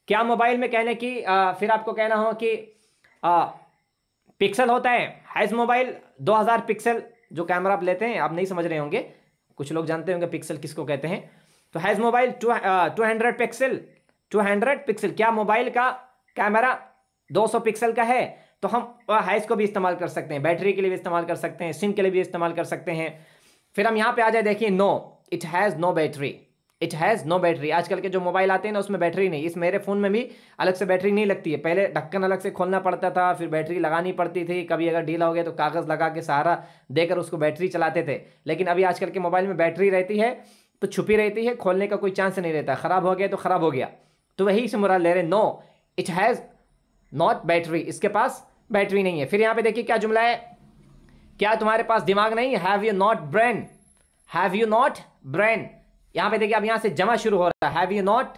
क्या मोबाइल में कहने की फिर आपको कहना हो कि पिक्सल होता है, हैज़ मोबाइल 2000 पिक्सल, जो कैमरा आप लेते हैं, आप नहीं समझ रहे होंगे, कुछ लोग जानते होंगे पिक्सल किसको कहते हैं। तो हैज़ मोबाइल 200 पिक्सल, 200 पिक्सल। क्या मोबाइल का कैमरा 200 पिक्सल का है? तो हम हैज़ को भी इस्तेमाल कर सकते हैं, बैटरी के लिए भी इस्तेमाल कर सकते हैं, सिम के लिए भी इस्तेमाल कर सकते हैं। फिर हम यहाँ पे आ जाए, देखिए no, it has no battery, it has no battery. आजकल के जो मोबाइल आते हैं ना, उसमें बैटरी नहीं, इस मेरे फ़ोन में भी अलग से बैटरी नहीं लगती है, पहले ढक्कन अलग से खोलना पड़ता था, फिर बैटरी लगानी पड़ती थी, कभी अगर ढीला हो गया तो कागज़ लगा के सहारा देकर उसको बैटरी चलाते थे। लेकिन अभी आजकल के मोबाइल में बैटरी रहती है तो छुपी रहती है, खोलने का कोई चांस नहीं रहता, ख़राब हो गया तो ख़राब हो गया। तो वही से मुराद ले रहे, no it has not battery, इसके पास बैटरी नहीं है। फिर यहाँ पे देखिए क्या जुमला है, क्या तुम्हारे पास दिमाग नहीं, have you not brain, have you not brain. यहाँ पे देखिए अब यहाँ से जमा शुरू हो रहा है, हैव यू नॉट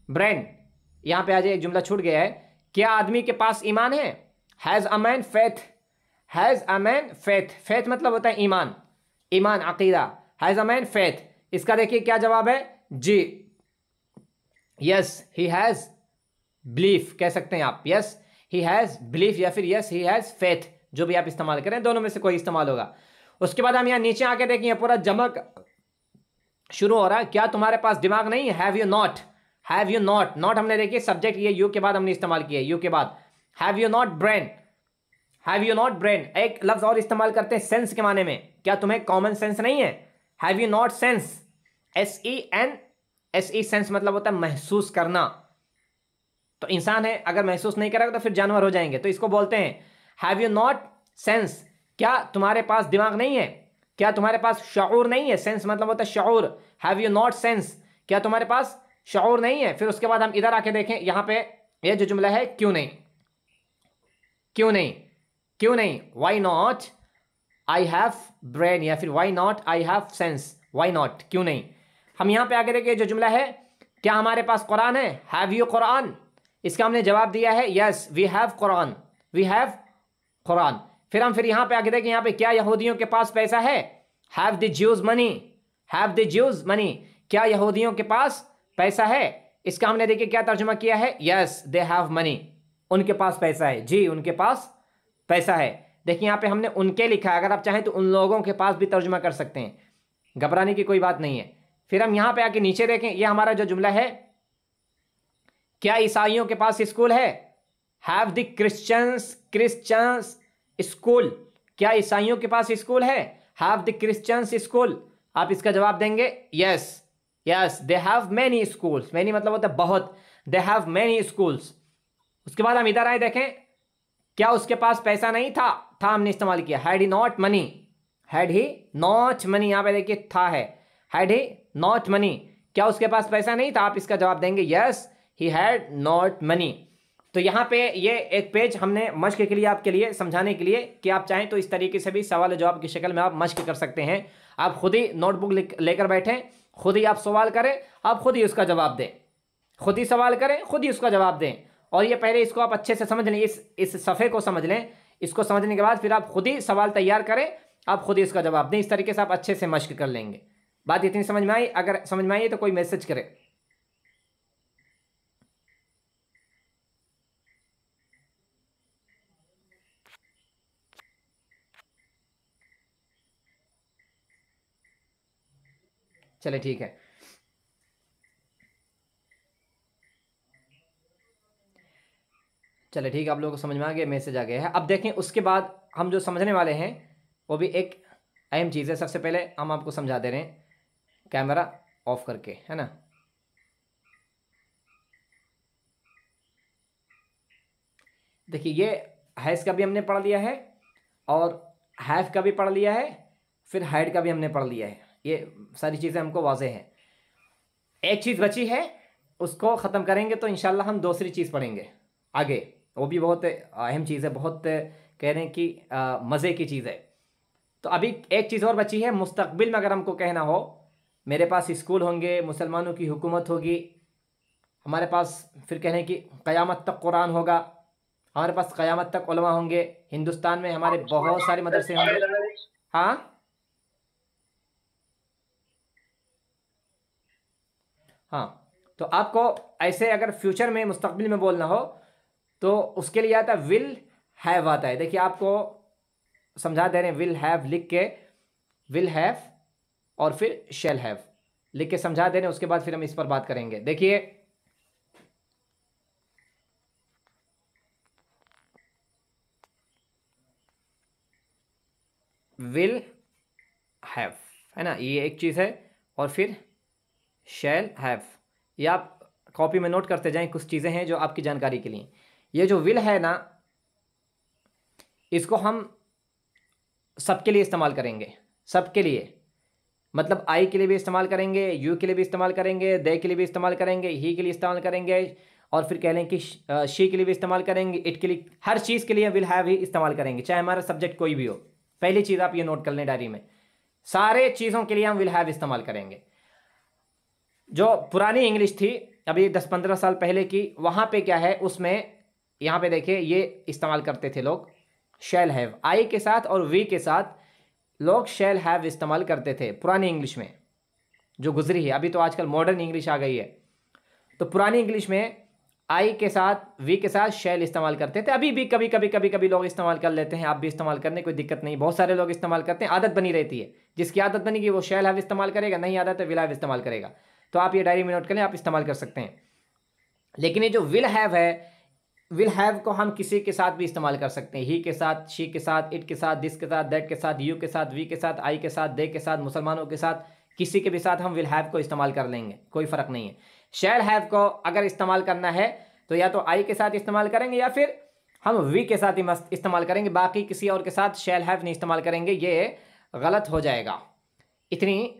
ब्रेन। यहाँ पे आज एक जुमला छूट गया है, क्या आदमी के पास ईमान है, has a man faith, has a man faith, faith मतलब होता है ईमान, ईमान अकीदा, हैज़ अ मैन फेथ। इसका देखिए क्या जवाब है, जी, यस ही हैज़ बिलीफ कह सकते हैं आप, यस ही हैज़ बिलीफ या फिर यस ही हैज़ फेथ, जो भी आप इस्तेमाल करें, दोनों में से कोई इस्तेमाल होगा। उसके बाद हम यहाँ नीचे आके देखेंगे, पूरा जमक शुरू हो रहा है, क्या तुम्हारे पास दिमाग नहीं, have you not, have you not, not हमने देखिए सब्जेक्ट ये यू के बाद हमने इस्तेमाल किया, यू के बाद, have you not brain, have you not brain. एक लफ्ज और इस्तेमाल करते हैं सेंस के माने में, क्या तुम्हें कॉमन सेंस नहीं है? Have you not sense? SEN sense मतलब होता है महसूस करना। तो इंसान है, अगर महसूस नहीं करेगा तो फिर जानवर हो जाएंगे। तो इसको बोलते हैं हैव यू नॉट सेंस, क्या तुम्हारे पास दिमाग नहीं है? क्या तुम्हारे पास शऊर नहीं है? सेंस मतलब होता है शऊर। हैव यू नॉट सेंस, क्या तुम्हारे पास शऊर नहीं है? फिर उसके बाद हम इधर आके देखें, यहां पे ये जो जुमला है क्यों नहीं, क्यों नहीं, क्यों नहीं, why not I have brain, या फिर why not I have sense, why not, क्यों नहीं। हम यहां पे आगे देखिए जो जुमला है, क्या हमारे पास कुरान है? Have you Quran? इसका हमने जवाब दिया है yes we have Quran, we have Quran. फिर यहां पे आगे देखिए, यहां पे क्या यहूदियों के पास पैसा है? Have the Jews money, have the Jews money, क्या यहूदियों के पास पैसा है? इसका हमने देखिए क्या तर्जुमा किया है, यस दे हैव मनी, उनके पास पैसा है, जी उनके पास पैसा है। देखिए यहां पे हमने उनके लिखा है, अगर आप चाहें तो उन लोगों के पास भी तर्जुमा कर सकते हैं, घबराने की कोई बात नहीं है। फिर हम यहां पे आके नीचे देखें, यह हमारा जो जुमला है, क्या ईसाइयों के पास स्कूल है? हैव द क्रिश्चियंस स्कूल, क्या ईसाइयों के पास स्कूल है? हैव द क्रिश्चियंस स्कूल, आप इसका जवाब देंगे yes, yes they have many schools, many मतलब होता है बहुत, दे हैव मेनी स्कूल्स। उसके बाद हम इधर आए देखें, क्या उसके पास पैसा नहीं था? था हमने इस्तेमाल किया, had he not money, had he not money, यहां पे देखिए था है, हैड ही नॉट मनी, क्या उसके पास पैसा नहीं था? आप इसका जवाब देंगे yes he had not money. तो यहाँ पे ये एक पेज हमने मश्क के लिए, आपके लिए समझाने के लिए, कि आप चाहें तो इस तरीके से भी सवाल जवाब की शक्ल में आप मश्क कर सकते हैं। आप खुद ही नोटबुक लेकर बैठें, खुद ही आप सवाल करें, आप खुद ही उसका जवाब दें, खुद ही सवाल करें, खुद ही उसका जवाब दें। और ये पहले इसको आप अच्छे से समझ लें, इस सफ़े को समझ लें, इसको समझने के बाद फिर आप खुद ही सवाल तैयार करें, आप खुद ही इसका जवाब दें। इस तरीके से आप अच्छे से मश्क कर लेंगे। बात इतनी समझ में आई? अगर समझ में आई तो कोई मैसेज करे। चले ठीक है, चले ठीक है, आप लोगों को समझ में आ गया, मैसेज आ गया है। अब देखें उसके बाद हम जो समझने वाले हैं वो भी एक अहम चीज़ है। सबसे पहले हम आपको समझा दे रहे हैं कैमरा ऑफ करके, है ना। देखिए ये हैज़ का भी हमने पढ़ लिया है और हैव का भी पढ़ लिया है, फिर हैड का भी हमने पढ़ लिया है। ये सारी चीज़ें हमको वाज़ेह हैं। एक चीज़ बची है, उसको ख़त्म करेंगे तो इंशाल्लाह हम दूसरी चीज़ पढ़ेंगे आगे, वो भी बहुत अहम चीज़ है, बहुत कह रहे हैं कि मज़े की चीज़ है। तो अभी एक चीज़ और बची है, मुस्तकबिल में अगर हमको कहना हो मेरे पास स्कूल होंगे, मुसलमानों की हुकूमत होगी, हमारे पास फिर कह रहे हैं कि क़यामत तक कुरान होगा, हमारे पास क़यामत तक उलमा होंगे, हिंदुस्तान में हमारे बहुत सारे मदरसे होंगे। हाँ हाँ, तो आपको ऐसे अगर फ्यूचर में मुस्तकबिल में बोलना हो तो उसके लिए आता है विल हैव आता है। देखिए आपको समझा दे रहे हैं, विल हैव लिख के, विल हैव और फिर शैल हैव लिख के समझा दे रहे हैं। उसके बाद फिर हम इस पर बात करेंगे। देखिए विल हैव है ना, ये एक चीज़ है, और फिर शैल हैव, ये आप कॉपी में नोट करते जाएं, कुछ चीज़ें हैं जो आपकी जानकारी के लिए। ये जो विल है ना, इसको हम सबके लिए इस्तेमाल करेंगे, सबके लिए, मतलब आई के लिए भी इस्तेमाल करेंगे, यू के लिए भी इस्तेमाल करेंगे, दे के लिए भी इस्तेमाल करेंगे, ही के लिए इस्तेमाल करेंगे, और फिर कह लें कि शी के लिए भी इस्तेमाल करेंगे, इट के लिए, हर चीज़ के लिए विल हैव ही इस्तेमाल करेंगे, चाहे हमारा सब्जेक्ट कोई भी हो। पहली चीज़ आप ये नोट कर लें डायरी में, सारे चीज़ों के लिए हम विल हैव इस्तेमाल करेंगे। जो पुरानी इंग्लिश थी अभी 10-15 साल पहले की, वहाँ पे क्या है, उसमें यहाँ पे देखिए ये इस्तेमाल करते थे लोग शैल हैव, आई के साथ और वी के साथ लोग शैल हैव इस्तेमाल करते थे पुरानी इंग्लिश में जो गुजरी है। अभी तो आजकल मॉडर्न इंग्लिश आ गई है, तो पुरानी इंग्लिश में आई के साथ वी के साथ शैल इस्तेमाल करते थे। अभी भी कभी कभी लोग इस्तेमाल कर लेते हैं, आप भी इस्तेमाल करने कोई दिक्कत नहीं, बहुत सारे लोग इस्तेमाल करते हैं, आदत बनी रहती है। जिसकी आदत बनेगी वो शैल हैव इस्तेमाल करेगा, नहीं आदत है विल हैव इस्तेमाल करेगा। तो आप ये डायरी में नोट करें, आप इस्तेमाल कर सकते हैं। लेकिन ये जो विल हैव है विल हैव को हम किसी के साथ भी इस्तेमाल कर सकते हैं, ही के साथ, शी के साथ, इट के साथ, दिस के साथ, दैट के साथ, यू के साथ, वी के साथ, आई के साथ, दे के साथ, मुसलमानों के साथ, किसी के भी साथ हम विल हैव को इस्तेमाल कर लेंगे, कोई फ़र्क नहीं है। शैल हैव को अगर इस्तेमाल करना है तो या तो आई के साथ इस्तेमाल करेंगे या फिर हम वी के साथ ही इस्तेमाल करेंगे, बाकी किसी और के साथ शैल हैव नहीं इस्तेमाल करेंगे, ये गलत हो जाएगा। इतनी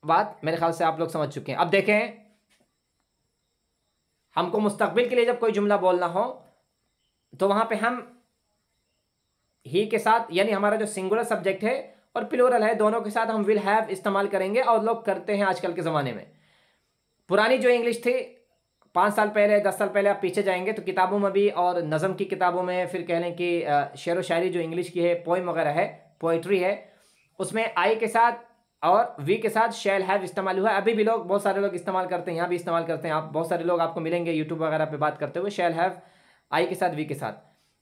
बात मेरे ख्याल से आप लोग समझ चुके हैं। अब देखें, हमको मुस्तकबिल के लिए जब कोई जुमला बोलना हो तो वहां पे हम ही के साथ, यानी हमारा जो सिंगुलर सब्जेक्ट है और प्लूरल है, दोनों के साथ हम विल हैव इस्तेमाल करेंगे, और लोग करते हैं आजकल के ज़माने में। पुरानी जो इंग्लिश थी 5 साल पहले, 10 साल पहले आप पीछे जाएंगे तो किताबों में भी, और नज़म की किताबों में, फिर कह लें कि शेर व शायरी जो इंग्लिश की है, पोइम वगैरह है, पोइट्री है, उसमें आई के साथ और वी के साथ शैल हैव इस्तेमाल हुआ है। अभी भी लोग, बहुत सारे लोग इस्तेमाल करते हैं, यहाँ भी इस्तेमाल करते हैं। आप बहुत सारे लोग आपको मिलेंगे यूट्यूब वगैरह पे बात करते हुए शैल हैव आई के साथ, वी के साथ।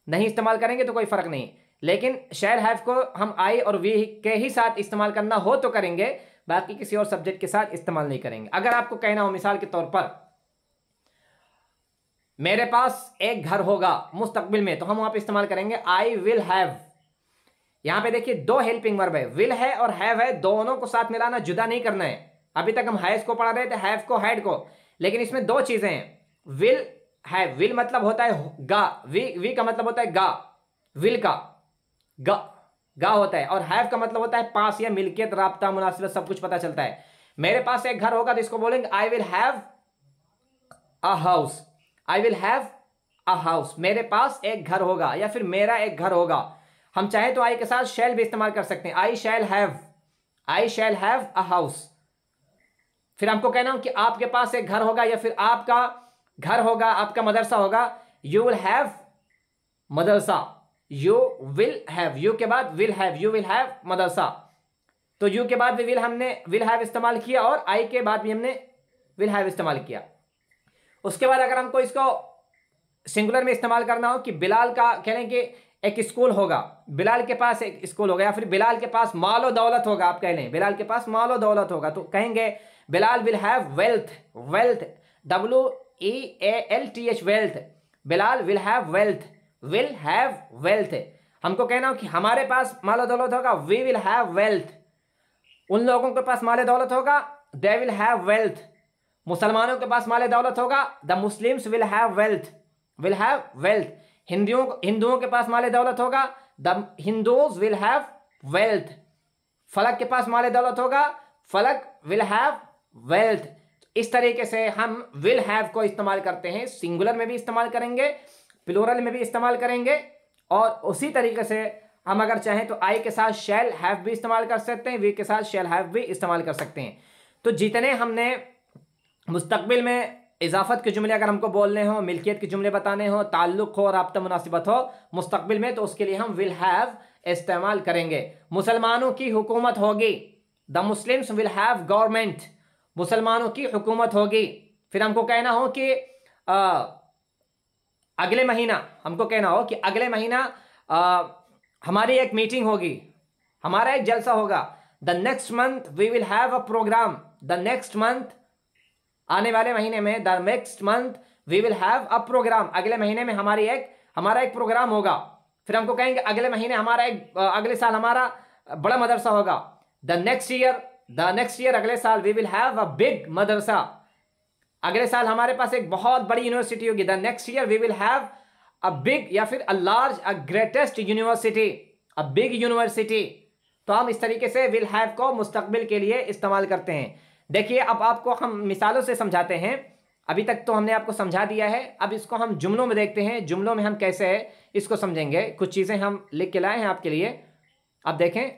नहीं इस्तेमाल करेंगे तो कोई फ़र्क नहीं, लेकिन शैल हैव को हम आई और वी के ही साथ इस्तेमाल करना हो तो करेंगे, बाकी किसी और सब्जेक्ट के साथ इस्तेमाल नहीं करेंगे। अगर आपको कहना हो मिसाल के तौर पर मेरे पास एक घर होगा मुस्तकबिल में, तो हम वहां पे इस्तेमाल करेंगे आई विल हैव। यहां पे देखिए दो हेल्पिंग वर्ब है, विल है और हैव है, दोनों को साथ मिलाना, जुदा नहीं करना है। अभी तक हम हैज को पढ़ा रहे थे, हैव को, हैड को, लेकिन इसमें दो चीजें हैं। विल हैव, विल मतलब होता है गा, वी का मतलब होता है गा, विल का गा होता है, और हैव का मतलब होता है पास या मिल्कियत, राब्ता, मुनासिबत, सब कुछ पता चलता है। मेरे पास एक घर होगा तो इसको बोलेंगे I will have a house, I will have a house, मेरे पास एक घर होगा, या फिर मेरा एक घर होगा। हम चाहे तो आई के साथ शैल भी इस्तेमाल कर सकते हैं, आई शैल हैव अ हाउस। फिर हमको कहना हो कि आपके पास एक घर होगा, या फिर आपका घर होगा, आपका मदरसा होगा, you will have madrasa, you will have, you के बाद will have, you will have madrasa. तो यू के बाद भी हमने विल हैव इस्तेमाल किया, और आई के बाद भी हमने विल हैव इस्तेमाल किया। उसके बाद अगर हमको इसको सिंगुलर में इस्तेमाल करना हो कि बिलाल का, कह लें कि एक स्कूल होगा, बिलाल के पास एक स्कूल होगा, या फिर बिलाल के पास मालो दौलत होगा, आप कह लें बिलाल के पास मालो दौलत होगा, तो कहेंगे Bilal will have wealth, WEALTH wealth, Bilal will have wealth. हमको कहना हो कि हमारे पास मालो दौलत होगा, वी विल हैव वेल्थ। उन लोगों के पास माले दौलत होगा, दे विल हैव वेल्थ। मुसलमानों के पास माले दौलत होगा, the Muslims will have wealth. हिंदुओं के पास माले दौलत होगा, the Hindus will have wealth. फलक के पास माले दौलत होगा, फलक विल हैव वेल्थ। इस तरीके से हम विल हैव को इस्तेमाल करते हैं, सिंगुलर में भी इस्तेमाल करेंगे, प्लूरल में भी इस्तेमाल करेंगे, और उसी तरीके से हम अगर चाहें तो आई के साथ शैल हैव भी इस्तेमाल कर सकते हैं, वी के साथ शैल हैव भी इस्तेमाल कर सकते हैं। तो जितने हमने मुस्तकबिल में इजाफत के जुमले अगर हमको बोलने हो, मिल्कियत के जुमले बताने हो, ताल्लुक हो, राब्ता मुनासिबत हो मुस्तकबिल में, तो उसके लिए हम विल हैव इस्तेमाल करेंगे। मुसलमानों की हुकूमत होगी, the Muslims will have government, मुसलमानों की हुकूमत होगी। फिर हमको कहना हो कि अगले महीना, हमको कहना हो कि अगले महीना हमारी एक मीटिंग होगी, हमारा एक जलसा होगा, the next month we will have a programme, the next month, आने वाले महीने में, the next month we will have a programme, अगले महीने में हमारा एक प्रोग्राम होगा। फिर हमको कहेंगे अगले महीने अगले साल हमारा बड़ा मदरसा होगा, द नेक्स्ट ईयर, अगले साल we will have a big madrasa, अगले साल हमारे पास एक बहुत बड़ी यूनिवर्सिटी होगी, the next year we will have a big, या फिर a large, a greatest university, a big university. तो हम इस तरीके से विल हैव को मुस्तकबिल के लिए इस्तेमाल करते हैं। देखिए अब आपको हम मिसालों से समझाते हैं, अभी तक तो हमने आपको समझा दिया है, अब इसको हम जुमलों में देखते हैं, जुमलों में हम कैसे इसको समझेंगे। कुछ चीज़ें हम लिख के लाए हैं आपके लिए, अब देखें,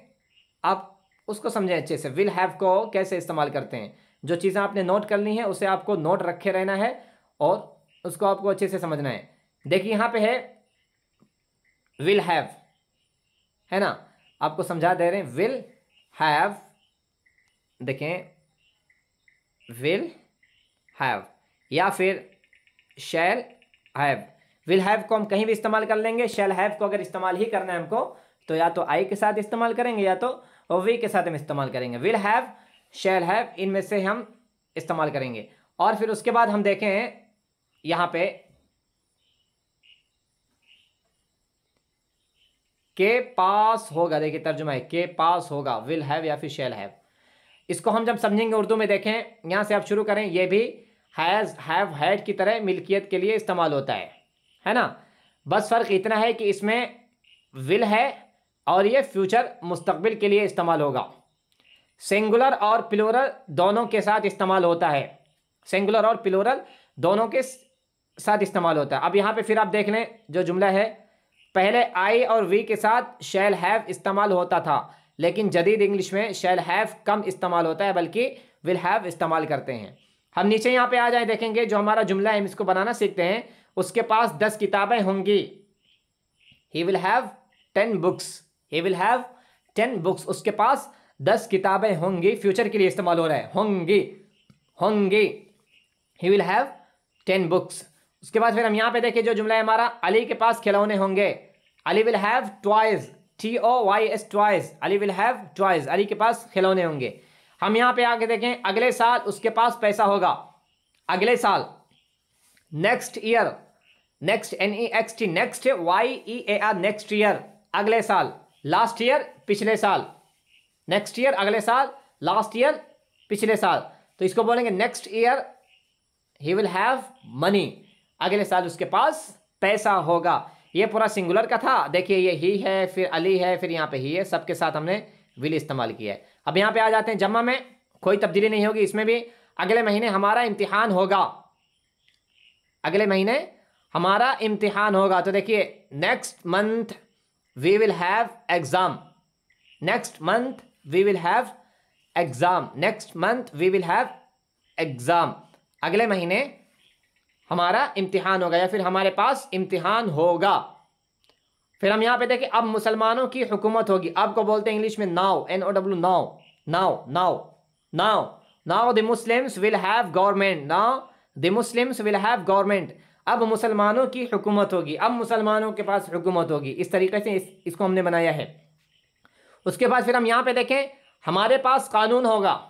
आप उसको समझें अच्छे से, विल हैव को कैसे इस्तेमाल करते हैं। जो चीज़ें आपने नोट करनी है उसे आपको नोट रखे रहना है, और उसको आपको अच्छे से समझना है। देखिए यहाँ पे है विल हैव, है ना, आपको समझा दे रहे हैं, विल हैव, देखें विल हैव या फिर शैल हैव। विल हैव को हम कहीं भी इस्तेमाल कर लेंगे, शैल हैव को अगर इस्तेमाल ही करना है हमको तो या तो आई के साथ इस्तेमाल करेंगे या तो वी के साथ हम इस्तेमाल करेंगे। विल हैव, शैल हैव, इनमें से हम इस्तेमाल करेंगे। और फिर उसके बाद हम देखें यहाँ पे के पास होगा, देखिए तर्जुमा है के पास होगा, विल हैव या फिर शैल हैव। इसको हम जब समझेंगे उर्दू में, देखें यहाँ से आप शुरू करें, ये भी हैज़ हैव हैड की तरह मिल्कियत के लिए इस्तेमाल होता है ना। बस फ़र्क इतना है कि इसमें विल है और ये फ्यूचर मुस्तकबिल के लिए इस्तेमाल होगा। सिंगुलर और प्लूरल दोनों के साथ इस्तेमाल होता है, सिंगुलर और प्लूरल दोनों के साथ इस्तेमाल होता है। अब यहाँ पे फिर आप देख लें जो जुमला है, पहले आई और वी के साथ शैल हैव इस्तेमाल होता था, लेकिन जदीद इंग्लिश में शैल हैव कम इस्तेमाल होता है, बल्कि विल हैव इस्तेमाल करते हैं। हम नीचे यहाँ पे आ जाए, देखेंगे जो हमारा जुमला है हम इसको बनाना सीखते हैं। उसके पास 10 किताबें होंगी, he will have 10 books, he will have 10 books. उसके पास 10 किताबें होंगी, फ्यूचर के लिए इस्तेमाल हो रहा है, होंगी होंगी, ही विल हैव 10 बुक्स। उसके बाद फिर हम यहाँ पे देखें जो जुमला है हमारा, अली के पास खिलौने होंगे, Ali will have toys, TOYS toys, Ali will have toys, Ali के पास खिलौने होंगे। हम यहाँ पे आगे देखें, अगले साल उसके पास पैसा होगा, अगले साल, next year, next NEXT, next YEAR, next year, अगले साल, लास्ट ईयर, पिछले साल, नेक्स्ट ईयर अगले साल, लास्ट ईयर पिछले साल। तो इसको बोलेंगे next year he will have money, अगले साल उसके पास पैसा होगा। ये पूरा सिंगुलर का था, देखिए ये ही है, फिर अली है, फिर यहाँ पे ही है, सबके साथ हमने विल इस्तेमाल किया है। अब यहाँ पे आ जाते हैं जम्मा में, कोई तब्दीली नहीं होगी इसमें भी। अगले महीने हमारा इम्तिहान होगा, अगले महीने हमारा इम्तिहान होगा। तो देखिए next month we will have exam, next month we will have exam, next month we will have exam, अगले महीने हमारा इम्तिहान होगा या फिर हमारे पास इम्तिहान होगा। फिर हम यहाँ पे देखें, अब मुसलमानों की हुकूमत होगी, अब को बोलते हैं इंग्लिश में now, NOW, now now now now now the Muslims will have government, now the Muslims will have government, अब मुसलमानों की हुकूमत होगी, अब मुसलमानों के पास हुकूमत होगी। इस तरीके से इसको हमने बनाया है। उसके बाद फिर हम यहाँ पे देखें, हमारे पास कानून होगा,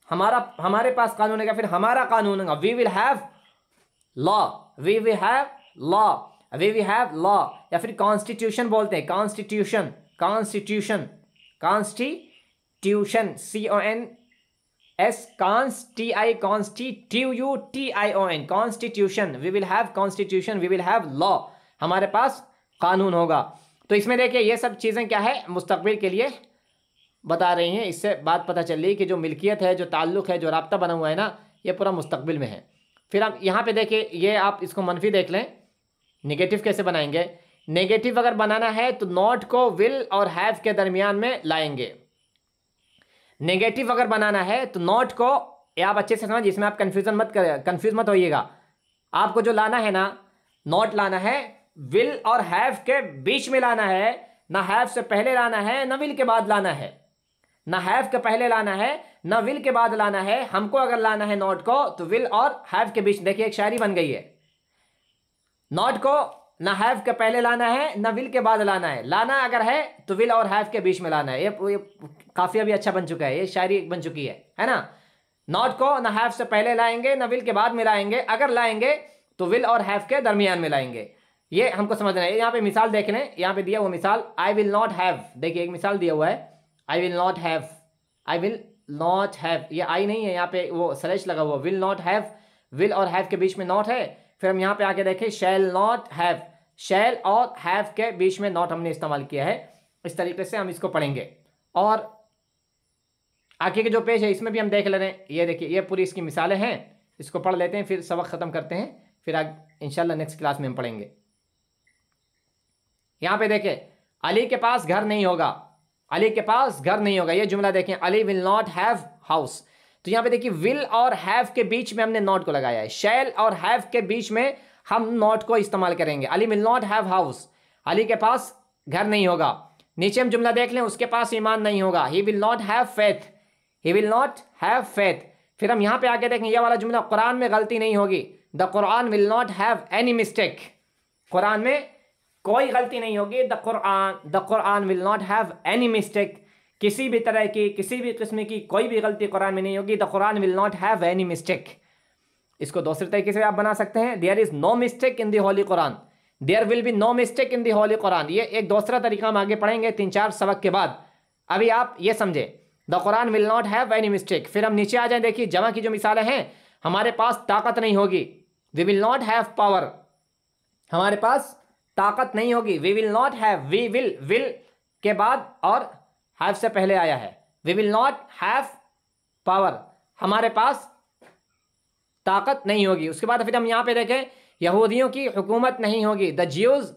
हमारे पास कानून होगा, फिर हमारा कानून होगा, we will have law, we will have law, we will have law, या फिर कॉन्स्टिट्यूशन बोलते हैं, constitution, constitution, constitution, CONS, CONSTITUTION, constitution, we will have constitution, we will have law, हमारे पास कानून होगा। तो इसमें देखिए ये सब चीज़ें क्या है, मुस्तकबिल के लिए बता रही हैं। इससे बात पता चल रही है कि जो मिल्कियत है, जो ताल्लुक़ है, जो राब्ता बना हुआ है ना, ये पूरा मुस्तकबिल में है। फिर आप यहाँ पे देखिए, ये आप इसको मनफी देख लें, नेगेटिव कैसे बनाएंगे। नेगेटिव अगर बनाना है तो नॉट को विल और हैव के दरमियान में लाएंगे। नेगेटिव अगर बनाना है तो नॉट को, ये आप अच्छे से समझ, इसमें आप कंफ्यूज मत होइएगा। आपको जो लाना है ना, नॉट लाना है, विल और हैव के बीच में लाना है, ना हैव से पहले लाना है, ना विल के बाद लाना है, ना हैव के पहले लाना है, ना विल के बाद लाना है। हमको अगर लाना है नॉट को तो विल और हैव के बीच, देखिए एक शायरी बन गई है, नॉट को ना हैव के पहले लाना है, ना विल के बाद लाना है, लाना अगर है तो विल और हैव के बीच में लाना है। ये काफी अभी अच्छा बन चुका है, ये शायरी बन चुकी है ना। नॉट को ना हैव से पहले लाएंगे, ना विल के बाद में लाएंगे, अगर लाएंगे तो विल और हैव के दरमियान में लाएंगे। ये हमको समझना है। यहाँ पे मिसाल देख लें, यहाँ पे दिया हुआ मिसाल, आई विल नॉट हैव, देखिए एक मिसाल दिया हुआ है, I will not have, I will not have, ये आई नहीं है, यहाँ पे वो स्लैश लगा हुआ, विल नॉट हैव, विल और हैव के बीच में नॉट है। फिर हम यहाँ पे आके देखें, शैल नॉट हैव, शैल और हैव के बीच में नॉट हमने इस्तेमाल किया है। इस तरीके से हम इसको पढ़ेंगे। और आगे के जो पेज है इसमें भी हम देख ले रहे हैं, ये देखिए ये पूरी इसकी मिसालें हैं, इसको पढ़ लेते हैं, फिर सबक ख़त्म करते हैं, फिर आगे इंशाल्लाह नेक्स्ट क्लास में हम पढ़ेंगे। यहाँ पे देखें, अली के पास घर नहीं होगा, अली के पास घर नहीं होगा, ये जुमला देखें, Ali will not have house. तो यहाँ पे देखिए विल और हैव के बीच में हमने नॉट को लगाया है, शैल और हैव के बीच में हम नॉट को इस्तेमाल करेंगे। Ali will not have house, Ali के पास घर नहीं होगा। नीचे हम जुमला देख लें, उसके पास ईमान नहीं होगा, he will not have faith, he will not have faith. फिर हम यहाँ पे आके देखें, यह वाला जुमला, कुरान में गलती नहीं होगी, the Quran will not have any mistake, Quran में कोई गलती नहीं होगी, the Quran will not have any mistake, किसी भी तरह की, किसी भी किस्म की कोई भी गलती कुरान में नहीं होगी, the Quran will not have any mistake. इसको दूसरे तरीके से आप बना सकते हैं, there is no mistake in the holy Quran, there will be no mistake in the holy Quran. ये एक दूसरा तरीका हम आगे पढ़ेंगे 3-4 सबक के बाद। अभी आप ये समझे, the Quran will not have any mistake. फिर हम नीचे आ जाए, देखिए जमा की जो मिसालें हैं, हमारे पास ताकत नहीं होगी, we will not have power, हमारे पास ताकत नहीं होगी, we will not have, we will के बाद और हैव से पहले आया है, we will not have power, हमारे पास ताकत नहीं होगी। उसके बाद फिर हम यहाँ पे देखें, यहूदियों की हुकूमत नहीं होगी, the Jews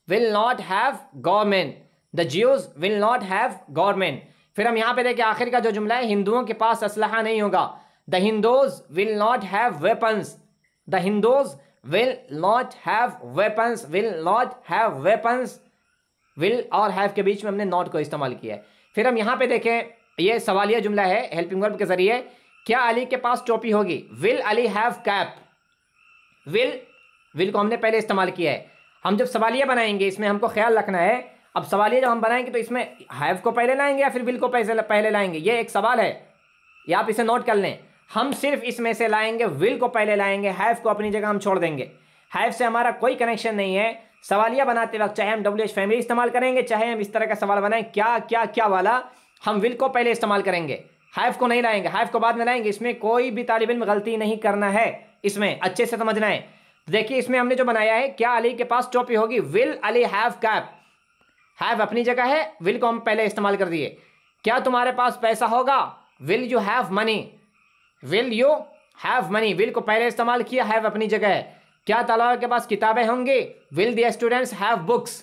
will not have government, the Jews will not have government. फिर हम यहाँ पे देखें आखिर का जो जुमला है, हिंदुओं के पास असलहा नहीं होगा, the Hindus will not have weapons, the Hindus will not have weapons, will not have weapons, will और हैव के बीच में हमने नॉट को इस्तेमाल किया है। फिर हम यहाँ पे देखें, ये सवालिया जुमला है हेल्पिंग वर्ब के जरिए, क्या अली के पास टोपी होगी, will Ali have cap, will को हमने पहले इस्तेमाल किया है। हम जब सवालिया बनाएंगे इसमें हमको ख्याल रखना है, अब सवालिया जब हम बनाएंगे तो इसमें हैव को पहले लाएंगे या फिर विल को पहले लाएंगे, ये एक सवाल है, या आप इसे नोट कर लें। हम सिर्फ इसमें से लाएंगे, विल को पहले लाएंगे, हैव को अपनी जगह हम छोड़ देंगे। हैव से हमारा कोई कनेक्शन नहीं है। सवालिया बनाते वक्त चाहे हम WH फैमिली इस्तेमाल करेंगे, चाहे हम इस तरह का सवाल बनाएं क्या क्या क्या वाला, हम विल को पहले इस्तेमाल करेंगे, हैव को नहीं लाएंगे, हैव को बाद में लाएंगे। इसमें कोई भी तालिब इल्म गलती नहीं करना है, इसमें अच्छे से समझना है। देखिए इसमें हमने जो बनाया है, क्या अली के पास टोपी होगी, will Ali have cap, have अपनी जगह है, विल को हम पहले इस्तेमाल कर दिए। क्या तुम्हारे पास पैसा होगा, will you have money, will you have money, will को पहले इस्तेमाल किया, हैव अपनी जगह है। क्या तलबा के पास किताबें होंगी, will the students have books,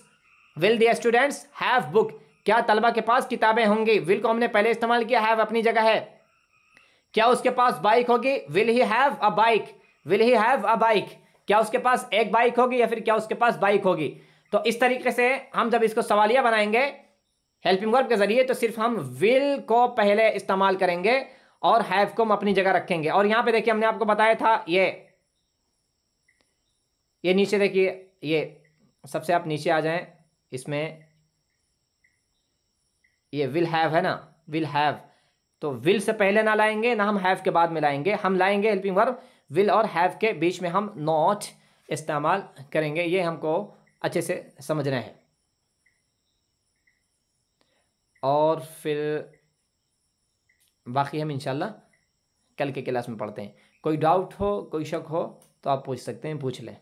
will the students have book, क्या तलबा के पास किताबें होंगी, विल को हमने पहले इस्तेमाल किया, हैव अपनी जगह है। क्या उसके पास बाइक होगी, will he have a bike, will he have a bike, क्या उसके पास एक बाइक होगी या फिर क्या उसके पास बाइक होगी। तो इस तरीके से हम जब इसको सवालिया बनाएंगे हेल्पिंग वर्ब के जरिए, तो सिर्फ हम विल को पहले इस्तेमाल करेंगे और हैव को हम अपनी जगह रखेंगे। और यहां पे देखिए हमने आपको बताया था, ये नीचे देखिए, ये सबसे आप नीचे आ जाएं, इसमें ये विल हैव है ना, विल हैव, तो विल से पहले ना लाएंगे ना हम हैव के बाद में लाएंगे, हम लाएंगे हेल्पिंग वर्ब, विल और हैव के बीच में हम नॉट इस्तेमाल करेंगे। ये हमको अच्छे से समझना है। और फिर बाकी हम इंशाल्लाह कल के क्लास में पढ़ते हैं। कोई डाउट हो, कोई शक हो तो आप पूछ सकते हैं, पूछ लें।